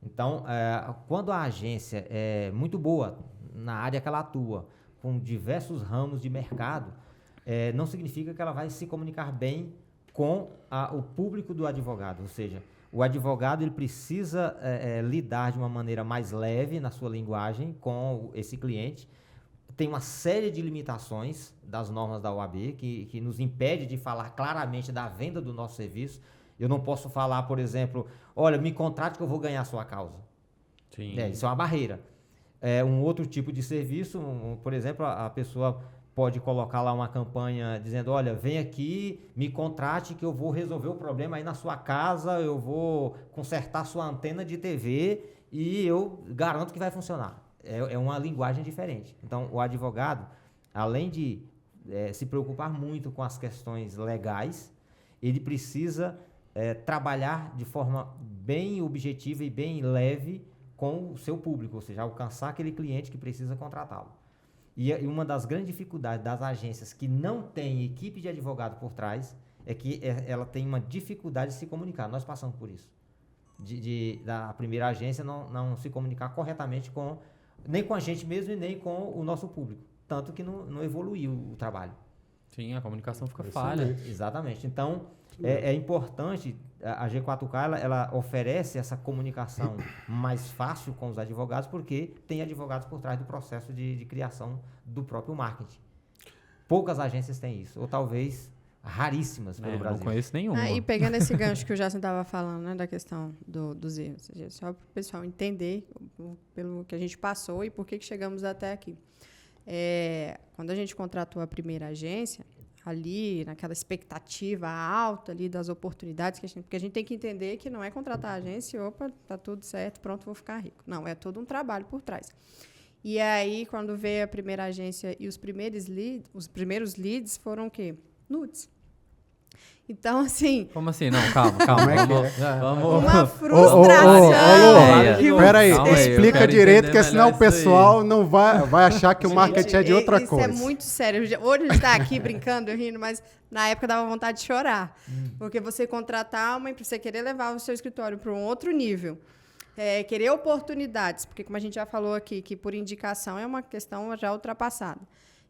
S3: Então, quando a agência é muito boa na área que ela atua, com diversos ramos de mercado, não significa que ela vai se comunicar bem com o público do advogado. Ou seja, o advogado ele precisa lidar de uma maneira mais leve na sua linguagem com esse cliente. Tem uma série de limitações das normas da OAB que nos impede de falar claramente da venda do nosso serviço. Eu não posso falar, por exemplo, olha, me contrate que eu vou ganhar a sua causa.
S1: Sim.
S3: Isso é uma barreira. Um outro tipo de serviço, por exemplo, a pessoa pode colocar lá uma campanha dizendo, olha, vem aqui, me contrate que eu vou resolver o problema aí na sua casa, eu vou consertar sua antena de TV e eu garanto que vai funcionar. É uma linguagem diferente. Então, o advogado, além de se preocupar muito com as questões legais, ele precisa trabalhar de forma bem objetiva e bem leve com o seu público, ou seja, alcançar aquele cliente que precisa contratá-lo. E uma das grandes dificuldades das agências que não tem equipe de advogado por trás é que ela tem uma dificuldade de se comunicar. Nós passamos por isso. Da primeira agência não se comunicar corretamente nem com a gente mesmo e nem com o nosso público. Tanto que não evoluiu o trabalho.
S1: Sim, a comunicação fica falha.
S3: Exatamente. Então, é importante, a G4K ela oferece essa comunicação mais fácil com os advogados, porque tem advogados por trás do processo de criação do próprio marketing. Poucas agências têm isso, ou talvez raríssimas pelo Brasil.
S1: Não conheço nenhuma.
S2: E pegando esse gancho que o Jason estava falando, né, da questão dos erros, ou seja, só para o pessoal entender pelo que a gente passou e por que chegamos até aqui. Quando a gente contratou a primeira agência, ali, naquela expectativa alta ali das oportunidades, porque a gente tem que entender que não é contratar a agência e, opa, tá tudo certo, pronto, vou ficar rico. Não, é todo um trabalho por trás. E aí, quando veio a primeira agência e os primeiros leads foram o quê? Nudes. Então, assim...
S1: Como assim? Não, calma. Vamos...
S2: Uma frustração.
S4: Peraí,
S1: Calma aí,
S4: explica direito, porque senão o pessoal não vai achar que o marketing é de outra coisa.
S2: Isso é muito sério. Hoje a gente está aqui brincando, rindo, mas na época dava vontade de chorar. Porque você contratar uma empresa, você querer levar o seu escritório para um outro nível, querer oportunidades, porque como a gente já falou aqui, que por indicação é uma questão já ultrapassada.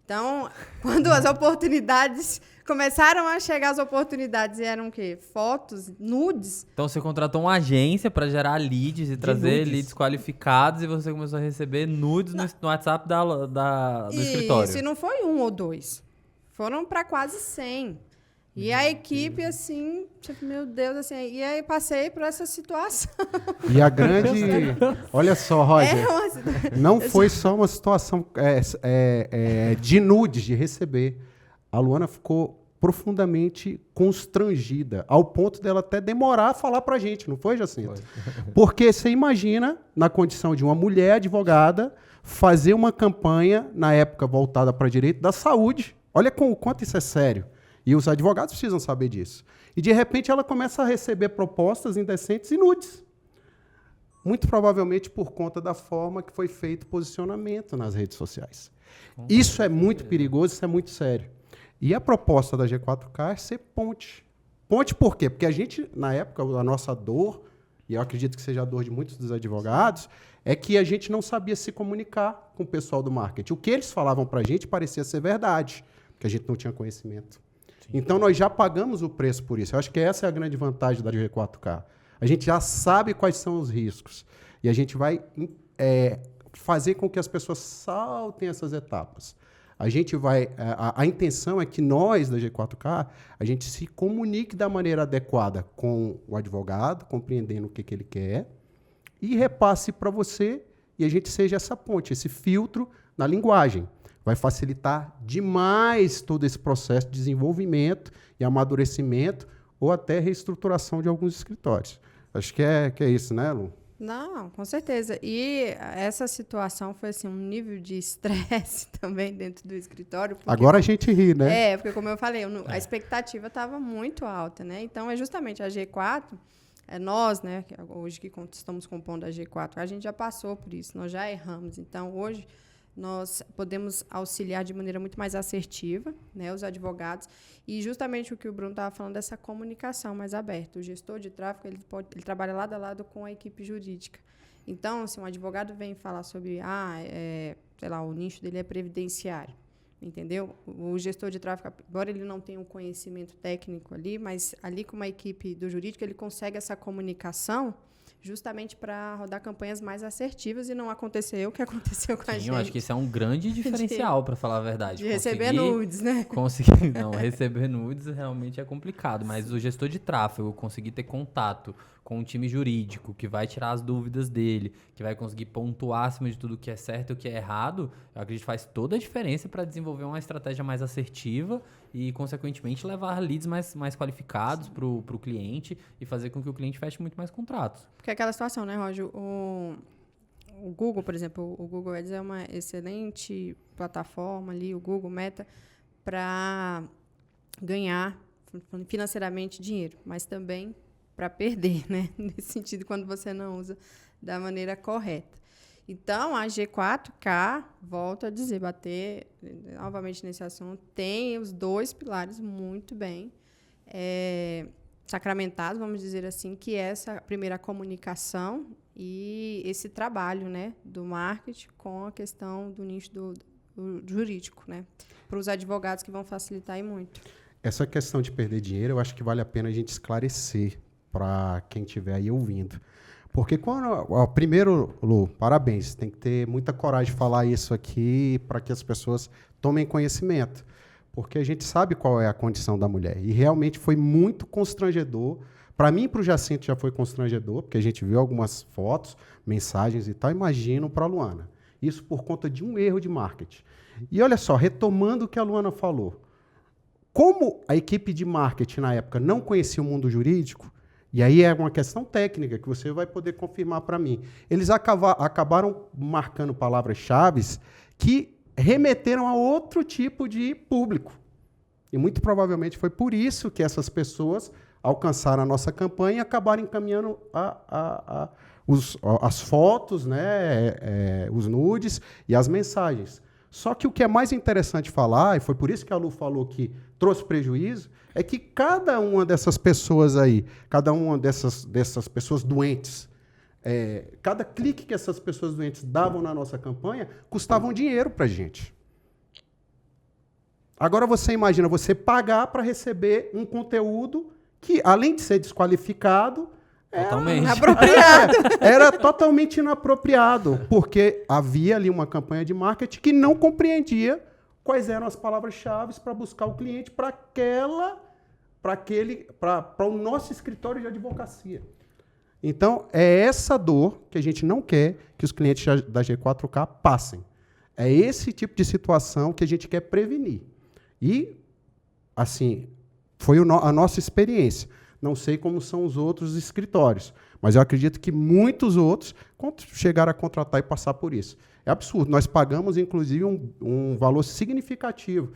S2: Então, quando as oportunidades... Começaram a chegar as oportunidades e eram o quê? Fotos, nudes.
S1: Então, você contratou uma agência para gerar leads e trazer leads qualificados e você começou a receber nudes no WhatsApp do escritório.
S2: Isso, e não foi 1 ou 2. Foram para quase 100. E a equipe, assim, tipo, meu Deus, assim... E aí, passei por essa situação.
S4: E a grande... Olha só, Roger, não foi só uma situação de nudes, de receber. A Luana ficou profundamente constrangida, ao ponto dela até demorar a falar pra gente, não foi, Jacinto? Foi. Porque você imagina, na condição de uma mulher advogada, fazer uma campanha, na época voltada para direito da saúde. Olha o quanto isso é sério. E os advogados precisam saber disso. E, de repente, ela começa a receber propostas indecentes e nudes. Muito provavelmente por conta da forma que foi feito o posicionamento nas redes sociais. Isso é muito perigoso, isso é muito sério. E a proposta da G4K é ser ponte. Ponte por quê? Porque a gente, na época, a nossa dor, e eu acredito que seja a dor de muitos dos advogados, é que a gente não sabia se comunicar com o pessoal do marketing. O que eles falavam para a gente parecia ser verdade, porque a gente não tinha conhecimento. Sim. Então, nós já pagamos o preço por isso. Eu acho que essa é a grande vantagem da G4K. A gente já sabe quais são os riscos. E a gente vai fazer com que as pessoas saltem essas etapas. A gente vai... A intenção é que nós, da G4K, a gente se comunique da maneira adequada com o advogado, compreendendo o que ele quer, e repasse para você, e a gente seja essa ponte, esse filtro na linguagem. Vai facilitar demais todo esse processo de desenvolvimento e amadurecimento, ou até reestruturação de alguns escritórios. Acho que é isso, né, Lu?
S2: Não, com certeza. E essa situação foi assim, um nível de estresse também dentro do escritório. Porque,
S4: agora a gente ri, né?
S2: Porque como eu falei, a expectativa estava muito alta, né? Então, é justamente a G4, nós, né, hoje que estamos compondo a G4, a gente já passou por isso, nós já erramos. Então, hoje, nós podemos auxiliar de maneira muito mais assertiva, né, os advogados, e justamente o que o Bruno estava falando dessa comunicação mais aberta. O gestor de tráfego, ele trabalha lado a lado com a equipe jurídica. Então, se um advogado vem falar sobre, sei lá, o nicho dele é previdenciário, entendeu? O gestor de tráfego, embora ele não tenha um conhecimento técnico ali, mas ali com uma equipe do jurídico, ele consegue essa comunicação justamente para rodar campanhas mais assertivas e não acontecer o que aconteceu com a gente.
S1: Eu acho que isso é um grande diferencial, para falar a verdade.
S2: De receber nudes, né?
S1: Não, receber nudes realmente é complicado, mas o gestor de tráfego conseguir ter contato com um time jurídico que vai tirar as dúvidas dele, que vai conseguir pontuar acima de tudo o que é certo e o que é errado, eu acredito que faz toda a diferença para desenvolver uma estratégia mais assertiva e, consequentemente, levar leads mais qualificados para o cliente e fazer com que o cliente feche muito mais contratos.
S2: Porque é aquela situação, né, Roger? O Google, por exemplo, o Google Ads é uma excelente plataforma ali, o Google Meta, para ganhar financeiramente dinheiro, mas também para perder, né? Nesse sentido, quando você não usa da maneira correta. Então, a G4K, volto a dizer, bater novamente nesse assunto, tem os dois pilares muito bem sacramentados, vamos dizer assim, que é essa primeira comunicação e esse trabalho, né, do marketing com a questão do nicho do jurídico, né, para os advogados que vão facilitar aí muito.
S4: Essa questão de perder dinheiro, eu acho que vale a pena a gente esclarecer para quem estiver aí ouvindo. Porque primeiro, Lu, parabéns, tem que ter muita coragem de falar isso aqui para que as pessoas tomem conhecimento. Porque a gente sabe qual é a condição da mulher. E realmente foi muito constrangedor. Para mim e para o Jacinto já foi constrangedor, porque a gente viu algumas fotos, mensagens e tal. Imagino para a Luana. Isso por conta de um erro de marketing. E olha só, retomando o que a Luana falou. Como a equipe de marketing na época não conhecia o mundo jurídico, e aí é uma questão técnica que você vai poder confirmar para mim, eles acabaram marcando palavras-chave que remeteram a outro tipo de público. E muito provavelmente foi por isso que essas pessoas alcançaram a nossa campanha e acabaram encaminhando as fotos, né, os nudes e as mensagens. Só que o que é mais interessante falar, e foi por isso que a Lu falou que trouxe prejuízo, é que cada uma dessas pessoas aí, cada uma dessas pessoas doentes, cada clique que essas pessoas doentes davam na nossa campanha custava um dinheiro para a gente. Agora você imagina você pagar para receber um conteúdo que, além de ser desqualificado, era totalmente inapropriado, porque havia ali uma campanha de marketing que não compreendia quais eram as palavras-chave para buscar o cliente para o nosso escritório de advocacia. Então, é essa dor que a gente não quer que os clientes da G4K passem. É esse tipo de situação que a gente quer prevenir. E, assim, foi a nossa experiência. Não sei como são os outros escritórios, mas eu acredito que muitos outros chegaram a contratar e passar por isso. É absurdo. Nós pagamos, inclusive, um valor significativo,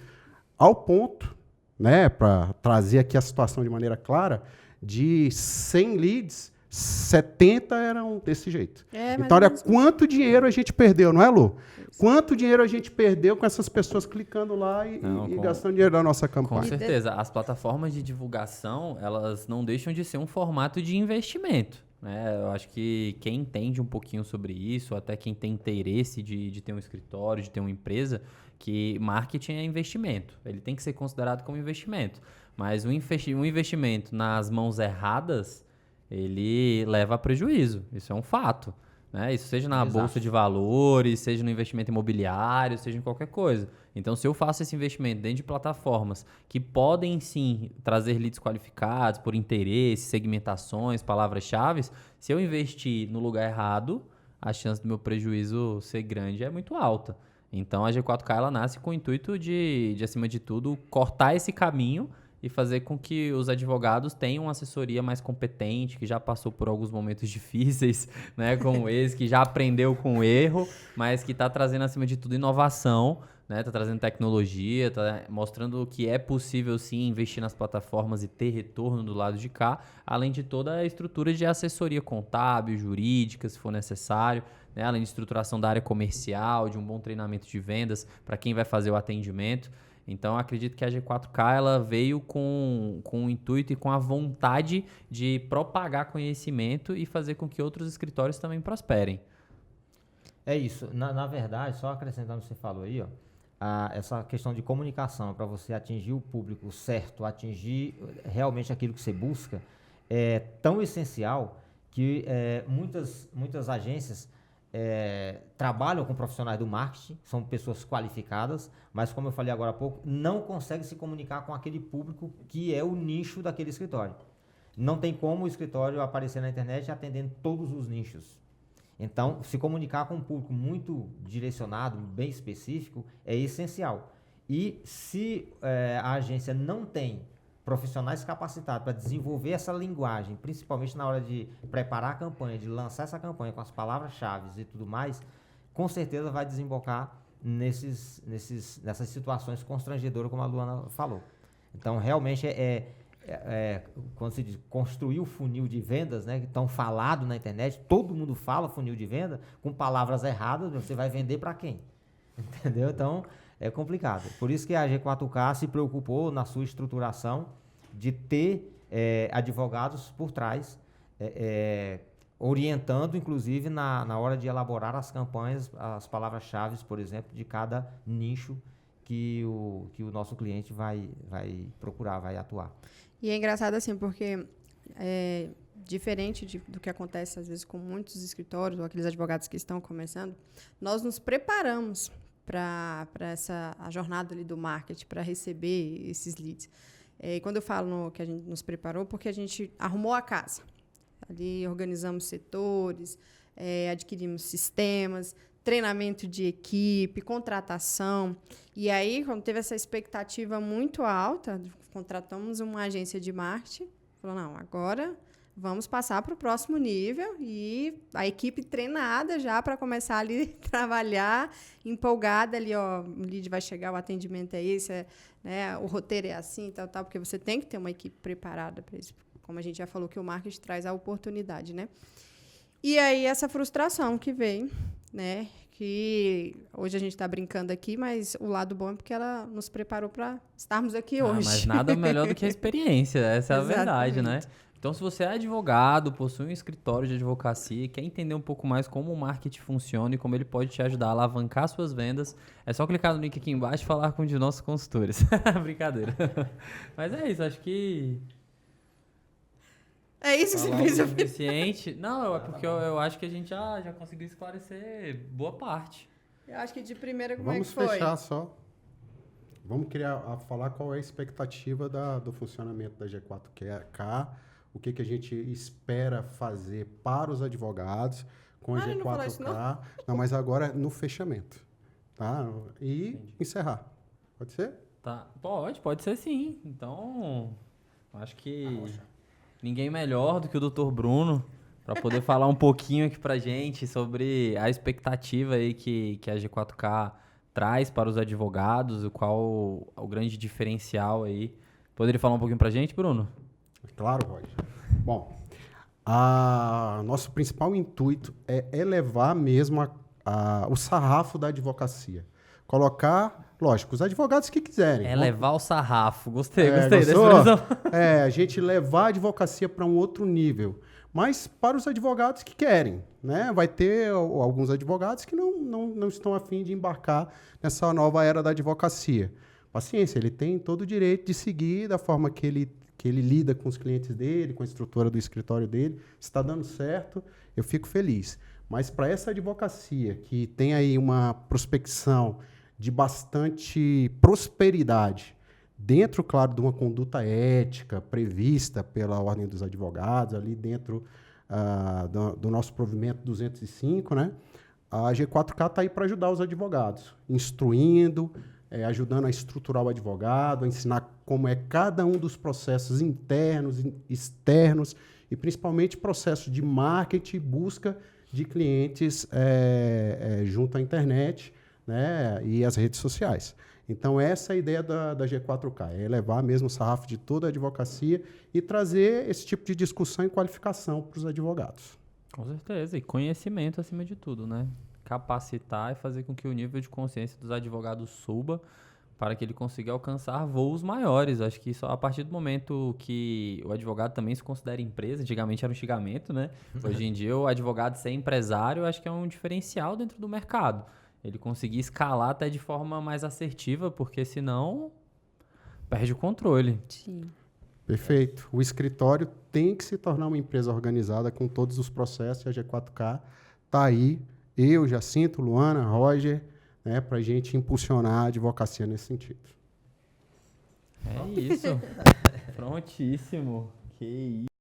S4: ao ponto, né, para trazer aqui a situação de maneira clara, de 100 leads, 70 eram desse jeito.
S2: É,
S4: Então, olha
S2: mas-
S4: quanto dinheiro a gente perdeu, não é, Lu? Quanto dinheiro a gente perdeu com essas pessoas clicando lá e gastando dinheiro da nossa
S1: Com
S4: campanha.
S1: certeza. As plataformas de divulgação, elas não deixam de ser um formato de investimento, né? Eu acho que quem entende um pouquinho sobre isso, até quem tem interesse de ter um escritório, de ter uma empresa, que marketing é investimento. Ele tem que ser considerado como investimento. Mas um investimento nas mãos erradas, ele leva a prejuízo. Isso é um fato. Né? Isso seja na
S3: Exato.
S1: bolsa de valores, seja no investimento imobiliário, seja em qualquer coisa. Então, se eu faço esse investimento dentro de plataformas que podem sim trazer leads qualificados por interesse, segmentações, palavras-chave, se eu investir no lugar errado, a chance do meu prejuízo ser grande é muito alta. Então, a G4K ela nasce com o intuito de, acima de tudo, cortar esse caminho e fazer com que os advogados tenham uma assessoria mais competente, que já passou por alguns momentos difíceis, né, com esse, que já aprendeu com o erro, mas que está trazendo, acima de tudo, inovação, né, tá trazendo tecnologia, tá mostrando que é possível, sim, investir nas plataformas e ter retorno do lado de cá, além de toda a estrutura de assessoria contábil, jurídica, se for necessário, né, além de estruturação da área comercial, de um bom treinamento de vendas para quem vai fazer o atendimento. Então, acredito que a G4K ela veio com o intuito e com a vontade de propagar conhecimento e fazer com que outros escritórios também prosperem.
S3: É isso. Na verdade, só acrescentando o que você falou aí, ó, essa questão de comunicação para você atingir o público certo, atingir realmente aquilo que você busca, é tão essencial que muitas agências trabalham com profissionais do marketing, são pessoas qualificadas, mas como eu falei agora há pouco, não conseguem se comunicar com aquele público que é o nicho daquele escritório. Não tem como o escritório aparecer na internet atendendo todos os nichos. Então, se comunicar com um público muito direcionado, bem específico, é essencial. E se a agência não tem profissionais capacitados para desenvolver essa linguagem, principalmente na hora de preparar a campanha, de lançar essa campanha com as palavras-chave e tudo mais, com certeza vai desembocar nessas situações constrangedoras, como a Luana falou. Então, realmente quando se diz construir o funil de vendas, né, que estão falado na internet, todo mundo fala funil de venda, com palavras erradas, você vai vender para quem? Entendeu? Então, é complicado. Por isso que a G4K se preocupou na sua estruturação de ter advogados por trás, orientando, inclusive, na hora de elaborar as campanhas, as palavras-chave, por exemplo, de cada nicho que o nosso cliente vai procurar, vai atuar.
S2: E é engraçado assim, porque diferente do que acontece às vezes com muitos escritórios ou aqueles advogados que estão começando, nós nos preparamos para a jornada ali do marketing, para receber esses leads. E quando eu falo que a gente nos preparou, porque a gente arrumou a casa. Ali organizamos setores, adquirimos sistemas, treinamento de equipe, contratação. E aí, quando teve essa expectativa muito alta, contratamos uma agência de marketing. Falou, não, agora vamos passar para o próximo nível. E a equipe treinada já para começar ali a trabalhar, empolgada ali, ó, o lead vai chegar, o atendimento é esse, né, o roteiro é assim, tal, porque você tem que ter uma equipe preparada para isso. Como a gente já falou, que o marketing traz a oportunidade, né? E aí, essa frustração que veio, né? Que hoje a gente está brincando aqui, mas o lado bom é porque ela nos preparou para estarmos aqui hoje.
S1: Mas nada melhor do que a experiência, essa é a verdade, né? Então, se você é advogado, possui um escritório de advocacia e quer entender um pouco mais como o marketing funciona e como ele pode te ajudar a alavancar suas vendas, é só clicar no link aqui embaixo e falar com um de nossos consultores. Brincadeira. Mas é isso, acho que...
S2: É isso que você fez.
S1: O suficiente. Não, é porque eu acho que a gente já conseguiu esclarecer boa parte.
S2: Eu acho que de primeira, como
S4: Vamos
S2: é que foi?
S4: fechar só. Vamos falar qual é a expectativa do funcionamento da G4K, o que a gente espera fazer para os advogados com a
S2: Ele não falou
S4: G4K.
S2: isso, não?
S4: Não, mas agora no fechamento. Tá? E encerrar. Pode ser?
S1: Tá. Pode ser sim. Então, acho que ninguém melhor do que o Dr. Bruno para poder falar um pouquinho aqui pra gente sobre a expectativa aí que a G4K traz para os advogados, qual o grande diferencial aí. Poderia falar um pouquinho pra gente, Bruno?
S4: Claro, Roger. Bom, Nosso principal intuito é elevar mesmo o sarrafo da advocacia. Colocar, lógico, os advogados que quiserem.
S1: Elevar o sarrafo. Gostei
S4: Gostou?
S1: dessa expressão.
S4: A gente levar a advocacia para um outro nível. Mas para os advogados que querem, né? Vai ter alguns advogados que não estão a fim de embarcar nessa nova era da advocacia. Paciência, ele tem todo o direito de seguir da forma que ele lida com os clientes dele, com a estrutura do escritório dele. Se está dando certo, eu fico feliz. Mas para essa advocacia que tem aí uma prospecção de bastante prosperidade, dentro, claro, de uma conduta ética prevista pela Ordem dos Advogados, ali dentro do nosso provimento 205, né? A G4K está aí para ajudar os advogados, instruindo, ajudando a estruturar o advogado, a ensinar como é cada um dos processos internos, externos e principalmente processos de marketing e busca de clientes junto à internet, né, e as redes sociais. Então, essa é a ideia da G4K, é elevar mesmo o sarrafo de toda a advocacia e trazer esse tipo de discussão e qualificação para os advogados.
S1: Com certeza, e conhecimento acima de tudo, né? Capacitar e fazer com que o nível de consciência dos advogados suba para que ele consiga alcançar voos maiores. Acho que só a partir do momento que o advogado também se considera empresa, antigamente era um xingamento, né? Hoje em dia o advogado ser empresário, acho que é um diferencial dentro do mercado. Ele conseguir escalar até de forma mais assertiva, porque senão perde o controle.
S2: Sim.
S4: Perfeito. O escritório tem que se tornar uma empresa organizada com todos os processos, e a G4K está aí. Eu, Jacinto, Luana, Roger, né, para a gente impulsionar a advocacia nesse sentido.
S1: É isso. Prontíssimo. Que isso.